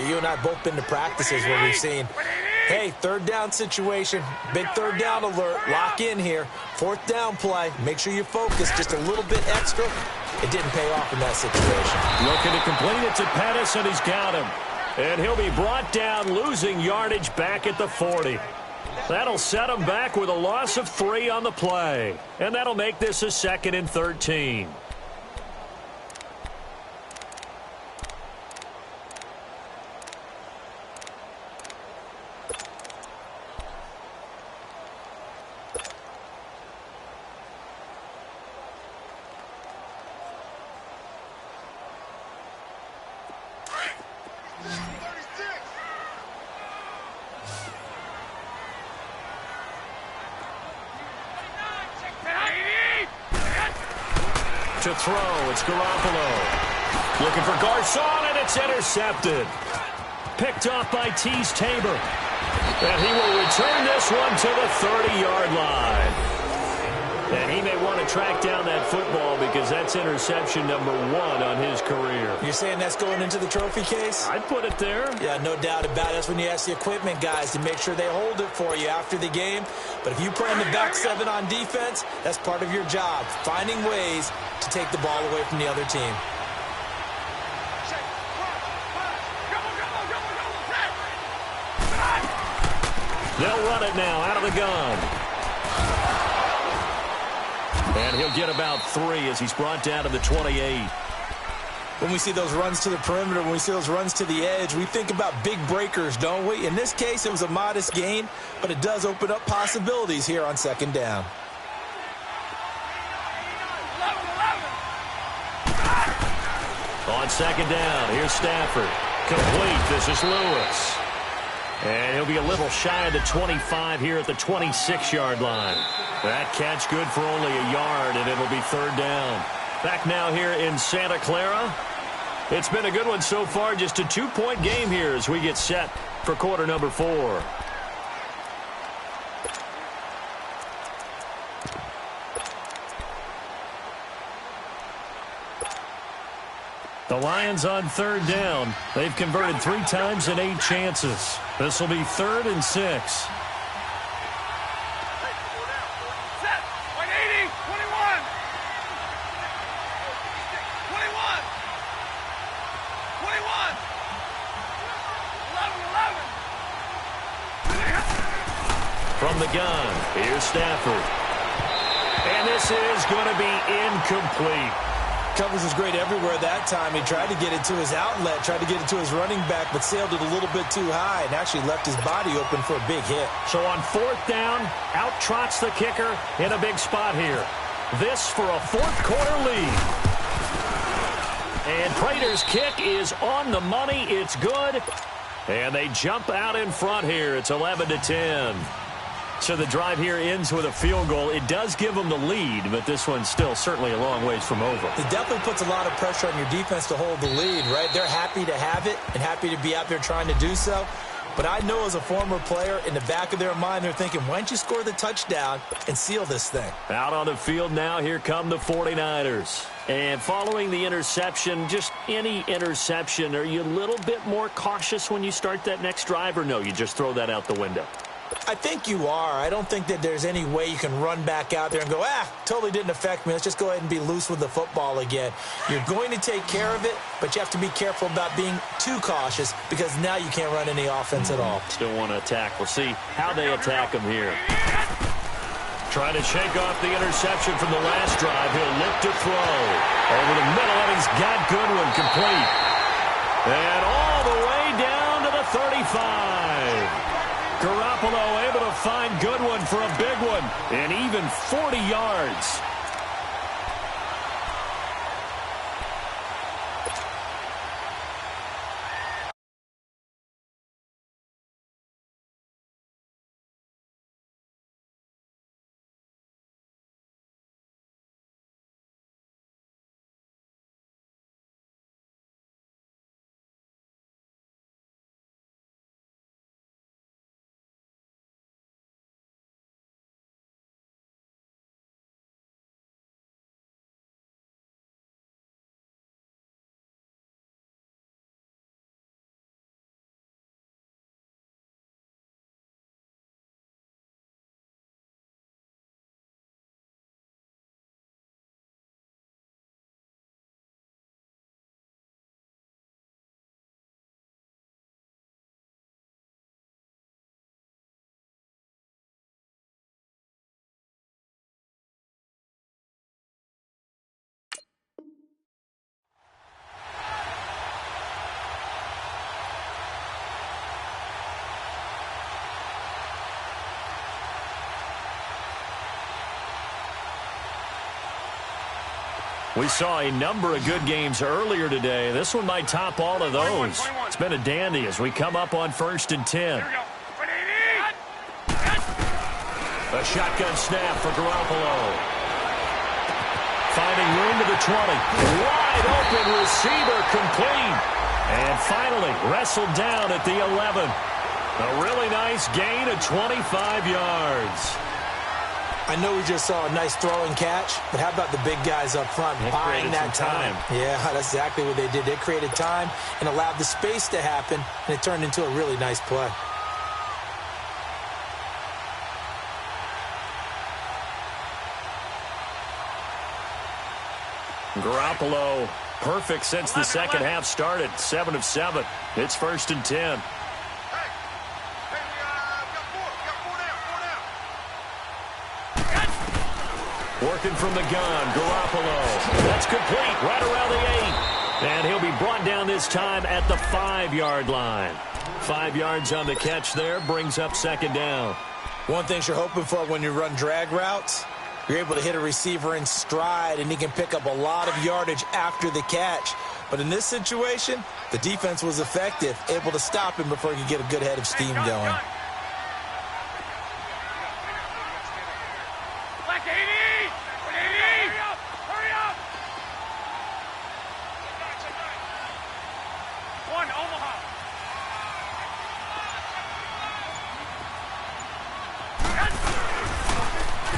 Speaker 3: you and I have both been to practices where we've seen, Hey, third down situation. Big third down alert. Lock in here. Fourth down play. Make sure you focus just a little bit extra. It didn't pay off in that situation.
Speaker 2: Looking to complete it to Pettis, and he's got him. And he'll be brought down, losing yardage back at the 40. That'll set him back with a loss of 3 on the play. And that'll make this a 2nd and 13. To throw, it's Garoppolo. Looking for Garcon, and it's intercepted. Picked off by Tease Tabor. And he will return this one to the 30-yard line. And he may want to track down that football because that's interception number 1 on his career.
Speaker 3: You're saying that's going into the trophy case?
Speaker 2: I'd put it there.
Speaker 3: Yeah, no doubt about it. That's when you ask the equipment guys to make sure they hold it for you after the game. But if you play in the back 7 on defense, that's part of your job, finding ways to take the ball away from the other team.
Speaker 2: They'll run it now out of the gun. And he'll get about 3 as he's brought down to the 28.
Speaker 3: When we see those runs to the perimeter, when we see those runs to the edge, we think about big breakers, don't we? In this case, it was a modest gain, but it does open up possibilities here on 2nd down.
Speaker 2: On 2nd down, here's Stafford. Complete. This is Lewis. And he'll be a little shy of the 25 here at the 26-yard line. That catch good for only a yard, and it'll be 3rd down. Back now here in Santa Clara. It's been a good one so far. Just a 2-point game here as we get set for quarter number 4. The Lions on 3rd down. They've converted 3 times in 8 chances. This will be 3rd and 6. From the gun, here's Stafford. And this is going to be incomplete.
Speaker 3: Coverage was great everywhere that time. He tried to get it to his outlet, tried to get it to his running back, but sailed it a little bit too high and actually left his body open for a big hit.
Speaker 2: So on 4th down, out trots the kicker in a big spot here. This for a 4th quarter lead. And Prater's kick is on the money. It's good. And they jump out in front here. It's 11-10. So the drive here ends with a field goal. It does give them the lead, but this one's still certainly a long ways from over.
Speaker 3: It definitely puts a lot of pressure on your defense to hold the lead, right? They're happy to have it and happy to be out there trying to do so. But I know as a former player, in the back of their mind, they're thinking, why don't you score the touchdown and seal this thing?
Speaker 2: Out on the field now, here come the 49ers. And following the interception, just any interception, are you a little bit more cautious when you start that next drive, or no, you just throw that out the window?
Speaker 3: I think you are. I don't think that there's any way you can run back out there and go, totally didn't affect me. Let's just go ahead and be loose with the football again. You're going to take care of it, but you have to be careful about being too cautious because now you can't run any offense at all.
Speaker 2: Still want to attack. We'll see how they attack him here. Trying to shake off the interception from the last drive. He'll look to throw. Over the middle, and he's got Goodwin complete. And all the way down to the 35. Garoppolo able to find Goodwin for a big one, and even 40 yards. We saw a number of good games earlier today. This one might top all of those.
Speaker 4: 21.
Speaker 2: It's been a dandy as we come up on 1st and 10.
Speaker 4: Here we go.
Speaker 2: A shotgun snap for Garoppolo. Finding room to the 20. Wide open receiver complete. And finally wrestled down at the 11. A really nice gain of 25 yards.
Speaker 3: I know we just saw a nice throw and catch, but how about the big guys up front buying that time? Yeah, that's exactly what they did. They created time and allowed the space to happen, and it turned into a really nice play.
Speaker 2: Garoppolo, perfect since the second half started. 7 of 7. It's 1st and 10. Working from the gun, Garoppolo. That's complete right around the 8. And he'll be brought down this time at the 5-yard line. 5 yards on the catch there, brings up 2nd down.
Speaker 3: One thing you're hoping for when you run drag routes, you're able to hit a receiver in stride, and he can pick up a lot of yardage after the catch. But in this situation, the defense was effective, able to stop him before he could get a good head of steam going.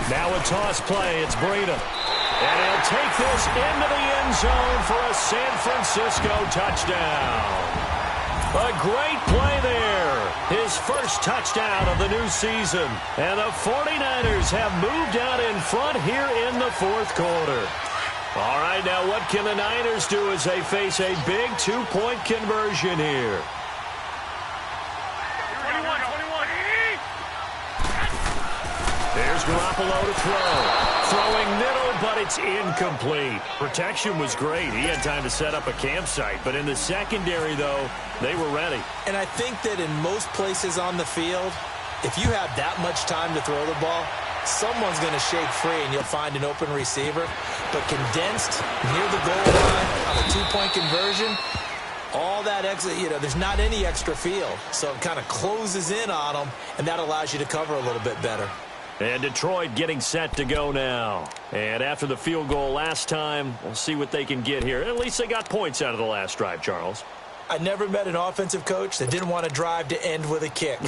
Speaker 2: Now a toss play. It's Breida. And he'll take this into the end zone for a San Francisco touchdown. A great play there. His first touchdown of the new season. And the 49ers have moved out in front here in the 4th quarter. All right, now what can the Niners do as they face a big 2-point conversion here? There's Garoppolo to throw. Throwing middle, but it's incomplete. Protection was great. He had time to set up a campsite. But in the secondary, though, they were ready.
Speaker 3: And I think that in most places on the field, if you have that much time to throw the ball, someone's going to shake free and you'll find an open receiver. But condensed near the goal line on a 2-point conversion, all that extra, there's not any extra field. So it kind of closes in on them, and that allows you to cover a little bit better.
Speaker 2: And Detroit getting set to go now. And after the field goal last time, we'll see what they can get here. At least they got points out of the last drive, Charles.
Speaker 3: I never met an offensive coach that didn't want to drive to end with a kick.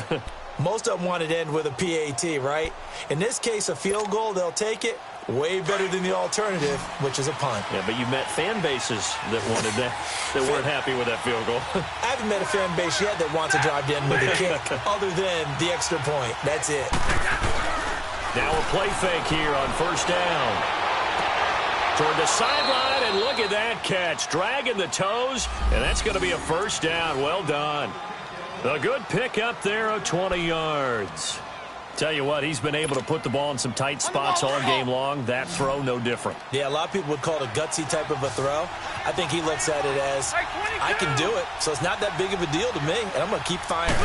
Speaker 3: Most of them wanted to end with a PAT, right? In this case, a field goal, they'll take it. Way better than the alternative, which is a punt.
Speaker 2: Yeah, but you met fan bases that wanted that weren't happy with that field goal.
Speaker 3: I haven't met a fan base yet that wants to drive to end with a kick other than the extra point. That's it.
Speaker 2: Now a play fake here on 1st down. Toward the sideline, and look at that catch. Dragging the toes, and that's going to be a 1st down. Well done. A good pick up there of 20 yards. Tell you what, he's been able to put the ball in some tight spots all game long. That throw, no different. Yeah, a lot of people would call it a gutsy type of a throw. I think he looks at it as, I can do it, so it's not that big of a deal to me, and I'm going to keep firing.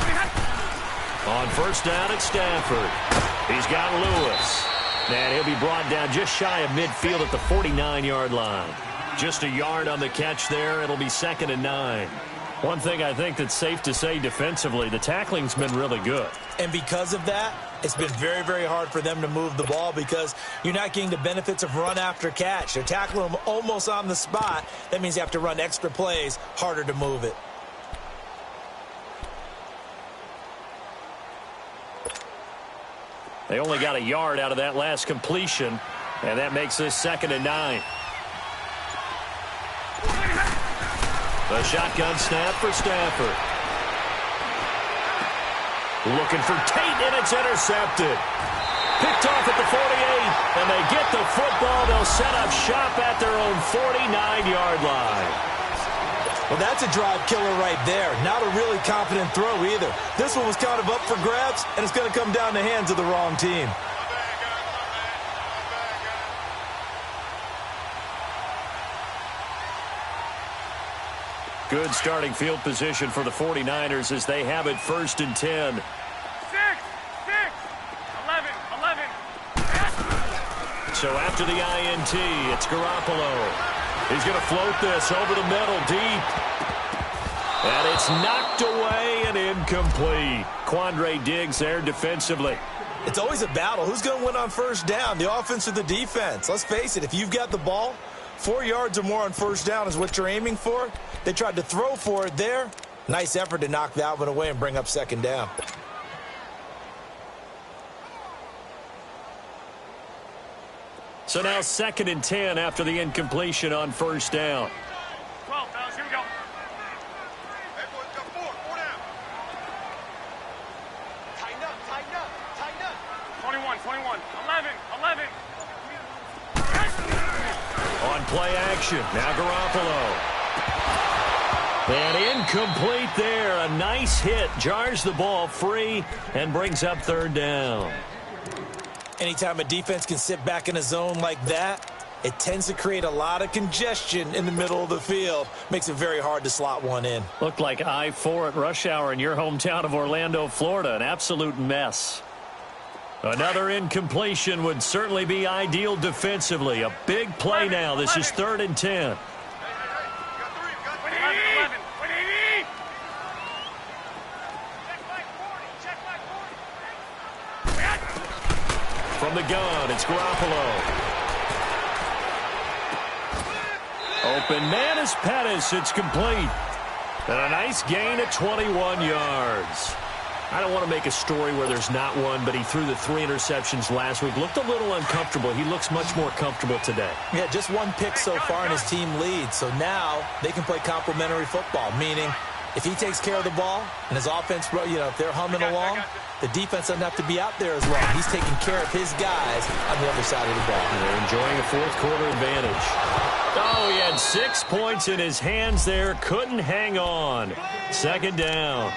Speaker 2: On 1st down at Stafford, he's got Lewis. And he'll be brought down just shy of midfield at the 49-yard line. Just a yard on the catch there. It'll be 2nd and 9. One thing I think that's safe to say defensively, the tackling's been really good. And because of that, it's been very, very hard for them to move the ball because you're not getting the benefits of run after catch. They're tackling them almost on the spot. That means you have to run extra plays, harder to move it. They only got a yard out of that last completion, and that makes this 2nd and 9. A shotgun snap for Stafford. Looking for Tate, and it's intercepted. Picked off at the 48, and they get the football. They'll set up shop at their own 49-yard line. Well, that's a drive killer right there. Not a really confident throw either. This one was kind of up for grabs, and it's going to come down the hands of the wrong team. Good starting field position for the 49ers as they have it 1st and 10.
Speaker 4: 6, 11.
Speaker 2: So after the INT, it's Garoppolo. He's going to float this over the middle deep. And it's knocked away and incomplete. Quandre Diggs there defensively.
Speaker 3: It's always a battle. Who's going to win on first down, the offense or the defense? Let's face it, if you've got the ball, 4 yards or more on first down is what you're aiming for. They tried to throw for it there. Nice effort to knock that one away and bring up second down.
Speaker 2: So now 2nd and 10 after the incompletion on first down.
Speaker 4: 12, fellas, here we go. Hey, boys, got four down. Tighten up. 21, 11.
Speaker 2: On play action, now Garoppolo. And incomplete there. A nice hit, jars the ball free, and brings up 3rd down.
Speaker 3: Anytime a defense can sit back in a zone like that, it tends to create a lot of congestion in the middle of the field. Makes it very hard to slot one in.
Speaker 2: Looked like I-4 at rush hour in your hometown of Orlando, Florida. An absolute mess. Another incompletion would certainly be ideal defensively. A big play now. This is 3rd and 10. From the gun, it's Garoppolo. Open man is Pettis. It's complete. And a nice gain at 21 yards. I don't want to make a story where there's not one, but he threw the 3 interceptions last week. Looked a little uncomfortable. He looks much more comfortable today.
Speaker 3: Yeah, just 1 pick so far and his team leads. So now they can play complementary football, meaning if he takes care of the ball and his offense, if they're humming along, the defense doesn't have to be out there as long. He's taking care of his guys on the other side of the ball.
Speaker 2: And they're enjoying a 4th quarter advantage. Oh, he had 6 points in his hands there. Couldn't hang on. 2nd down.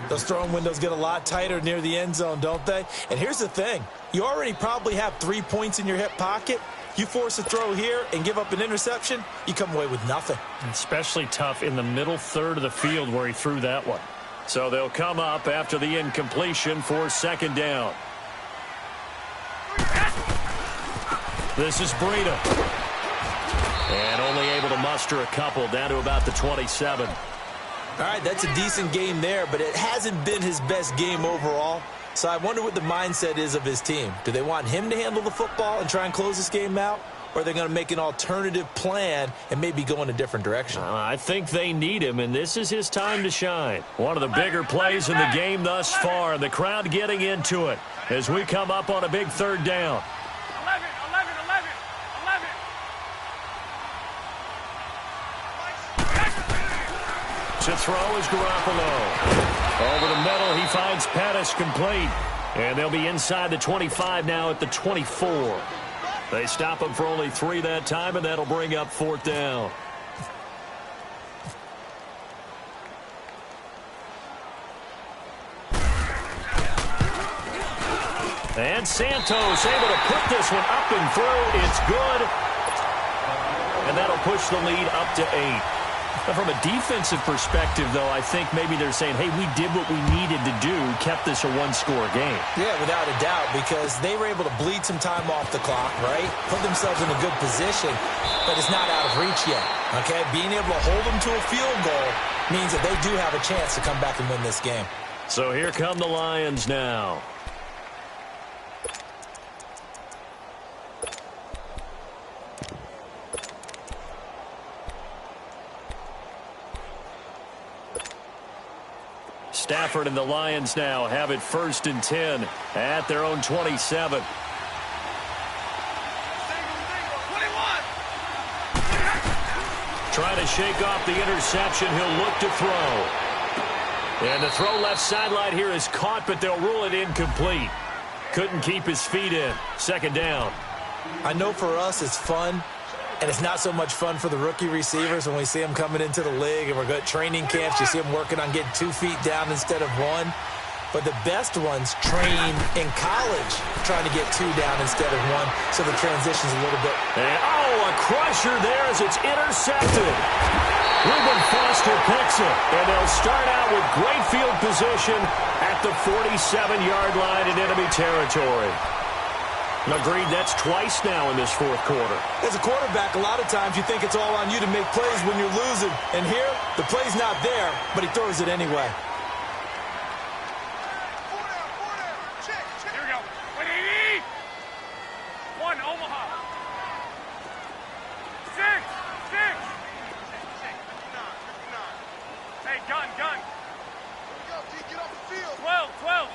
Speaker 3: Those throwing windows get a lot tighter near the end zone, don't they? And here's the thing. You already probably have 3 points in your hip pocket. You force a throw here and give up an interception, you come away with nothing.
Speaker 2: Especially tough in the middle third of the field where he threw that one. So they'll come up after the incompletion for 2nd down. This is Breida. And only able to muster a couple down to about the 27.
Speaker 3: All right, that's a decent game there, but it hasn't been his best game overall. So I wonder what the mindset is of his team. Do they want him to handle the football and try and close this game out? Or are they going to make an alternative plan and maybe go in a different direction?
Speaker 2: I think they need him, and this is his time to shine. One of the bigger plays in the game thus far, and the crowd getting into it as we come up on a big 3rd down.
Speaker 4: 11.
Speaker 2: To throw is Garoppolo. Over the middle, he finds Pettis complete. And they'll be inside the 25 now at the 24. They stop him for only 3 that time, and that'll bring up 4th down. And Santos able to put this one up and through. It's good. And that'll push the lead up to 8. But from a defensive perspective, though, I think maybe they're saying, hey, we did what we needed to do, kept this a 1-score game.
Speaker 3: Yeah, without a doubt, because they were able to bleed some time off the clock, right? Put themselves in a good position, but it's not out of reach yet, okay? Being able to hold them to a field goal means that they do have a chance to come back and win this game.
Speaker 2: So here come the Lions now. Stafford and the Lions now have it 1st and 10 at their own 27. Trying to shake off the interception. He'll look to throw. And the throw left sideline here is caught, but they'll rule it incomplete. Couldn't keep his feet in. 2nd down.
Speaker 3: I know for us it's fun, and it's not so much fun for the rookie receivers when we see them coming into the league and we're good training camps. You see them working on getting 2 feet down instead of 1. But the best ones train in college trying to get 2 down instead of 1, so the transition's a little bit.
Speaker 2: And, a crusher there as it's intercepted. Reuben Foster picks it, and they'll start out with great field position at the 47-yard line in enemy territory. Agreed, that's twice now in this fourth quarter.
Speaker 3: As a quarterback, a lot of times you think it's all on you to make plays when you're losing. And here, the play's not there, but he throws it anyway.
Speaker 4: Here we go. 180. 1, Omaha. 6. Hey, gun. Here we go, D. Get off the field. 12.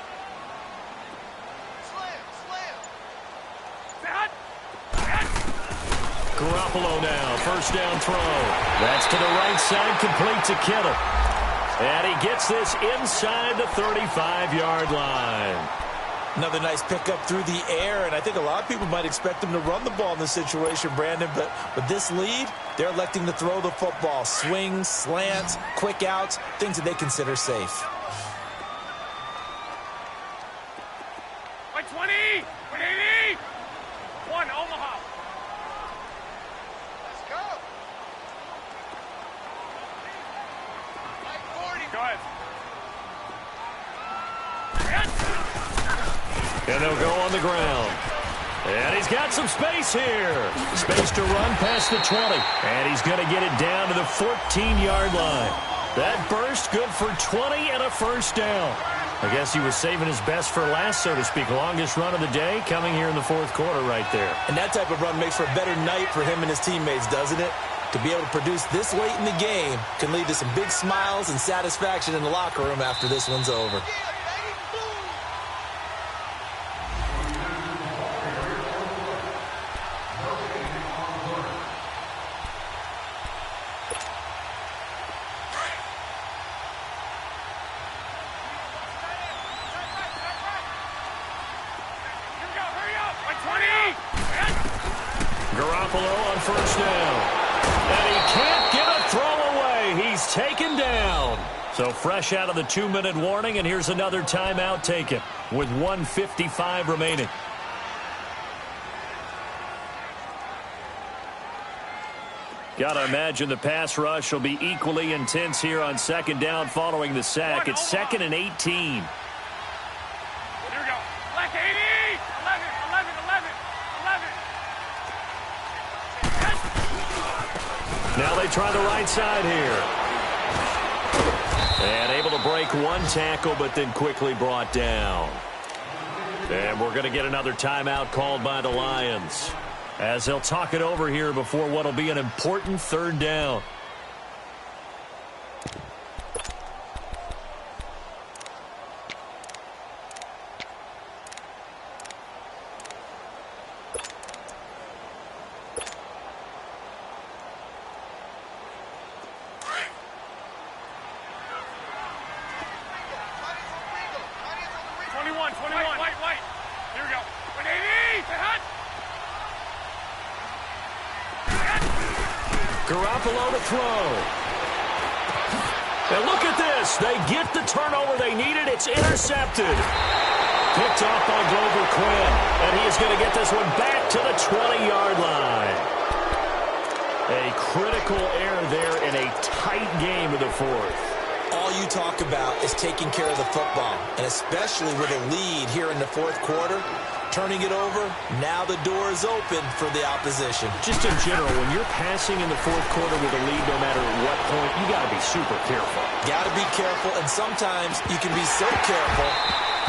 Speaker 2: Garoppolo now, first down throw. That's to the right side, complete to Kittle. And he gets this inside the 35-yard line.
Speaker 3: Another nice pickup through the air, and I think a lot of people might expect him to run the ball in this situation, Brandon, but with this lead, they're electing to throw the football. Swings, slants, quick outs, things that they consider safe.
Speaker 4: 120. 180. 1, Omaha. Let's go. 40. Go ahead.
Speaker 2: And they'll go on the ground. And he's got some space here. Space to run past the 20. And he's going to get it down to the 14-yard line. That burst good for 20 and a first down. I guess he was saving his best for last, so to speak. Longest run of the day coming here in the fourth quarter right there.
Speaker 3: And that type of run makes for a better night for him and his teammates, doesn't it? To be able to produce this late in the game can lead to some big smiles and satisfaction in the locker room after this one's over.
Speaker 2: Garoppolo on first down. And he can't get a throw away. He's taken down. So fresh out of the 2-minute warning, and here's another timeout taken with 1:55 remaining. Gotta imagine the pass rush will be equally intense here on second down following the sack. It's 2nd and 18.
Speaker 4: Here we go. Black 80. 11.
Speaker 2: Now they try the right side here. And able to break one tackle, but then quickly brought down. And we're going to get another timeout called by the Lions, as they'll talk it over here before what will be an important third down.
Speaker 4: White. Here we go. 180.
Speaker 2: Garoppolo to throw. And look at this. They get the turnover they needed. It's intercepted. Picked off by Grover Quinn. And he is going to get this one back to the 20-yard line. A critical error there in a tight game of the fourth.
Speaker 3: All you talk about is taking care of the football, and especially with a lead here in the fourth quarter, turning it over, now the door is open for the opposition.
Speaker 2: Just in general, when you're passing in the fourth quarter with a lead, no matter what point, you got to be super careful.
Speaker 3: Got to be careful, and sometimes you can be so careful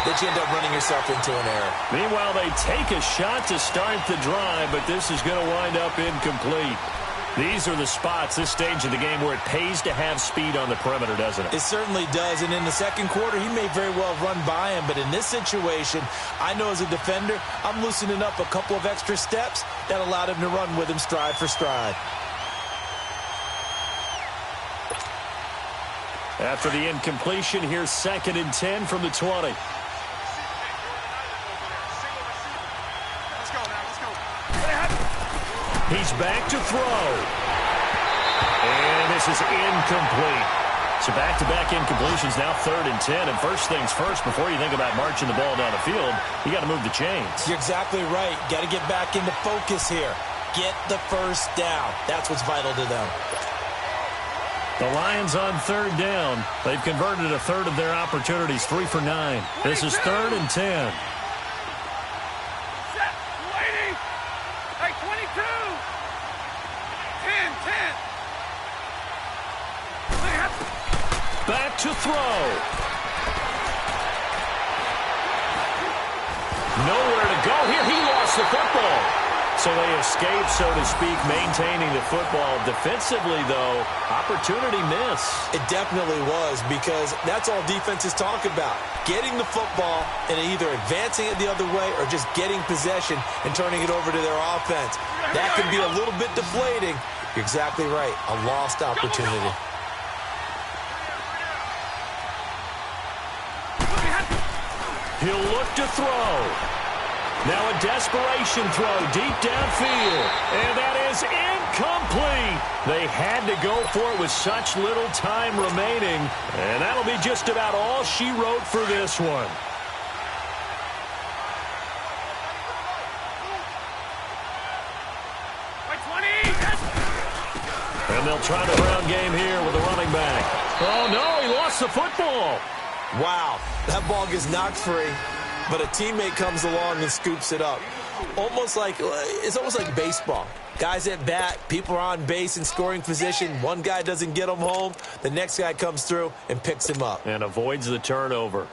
Speaker 3: that you end up running yourself into an error.
Speaker 2: Meanwhile, they take a shot to start the drive, but this is going to wind up incomplete. These are the spots, this stage of the game, where it pays to have speed on the perimeter, doesn't it?
Speaker 3: It certainly does, and in the second quarter, he may very well run by him, but in this situation, I know as a defender, I'm loosening up a couple of extra steps that allowed him to run with him stride for stride.
Speaker 2: After the incompletion, here's 2nd and 10 from the 20. He's back to throw. And this is incomplete. So back-to-back incompletions, now 3rd and 10. And first things first, before you think about marching the ball down the field, you got to move the chains.
Speaker 3: You're exactly right. Got to get back into focus here. Get the first down. That's what's vital to them.
Speaker 2: The Lions on 3rd down. They've converted a third of their opportunities, 3 for 9. This is 3rd and 10. to throw. Nowhere to go here. He lost the football. So they escape, so to speak, maintaining the football. Defensively, though, opportunity miss.
Speaker 3: It definitely was, because that's all defenses talk about. Getting the football and either advancing it the other way or just getting possession and turning it over to their offense. That can be a little bit deflating. You're exactly right. A lost opportunity.
Speaker 2: He'll look to throw. Now a desperation throw deep downfield. And that is incomplete. They had to go for it with such little time remaining. And that'll be just about all she wrote for this one. And they'll try the ground game here with the running back. Oh, no, he lost the football.
Speaker 3: Wow, that ball gets knocked free, but a teammate comes along and scoops it up. It's almost like baseball. Guys at bat, people are on base in scoring position. One guy doesn't get him home. The next guy comes through and picks him up.
Speaker 2: And avoids the turnover.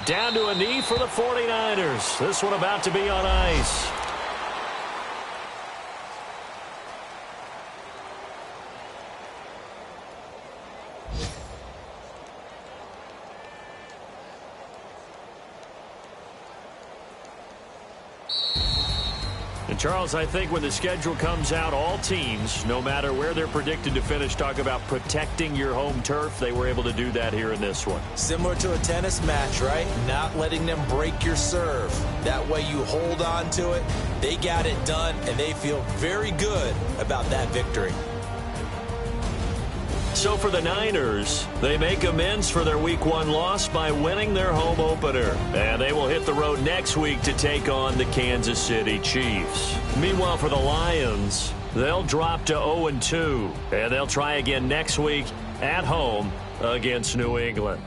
Speaker 2: Down to a knee for the 49ers. This one about to be on ice. And Charles, I think when the schedule comes out, all teams, no matter where they're predicted to finish, talk about protecting your home turf. They were able to do that here in this one.
Speaker 3: Similar to a tennis match, right? Not letting them break your serve. That way you hold on to it. They got it done, and they feel very good about that victory.
Speaker 2: So for the Niners, they make amends for their Week 1 loss by winning their home opener. And they will hit the road next week to take on the Kansas City Chiefs. Meanwhile, for the Lions, they'll drop to 0-2. And they'll try again next week at home against New England.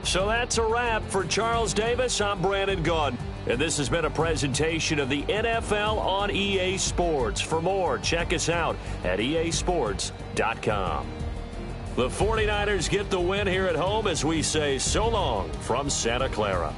Speaker 2: So that's a wrap. For Charles Davis, I'm Brandon Gaudin. And this has been a presentation of the NFL on EA Sports. For more, check us out at easports.com. The 49ers get the win here at home as we say so long from Santa Clara.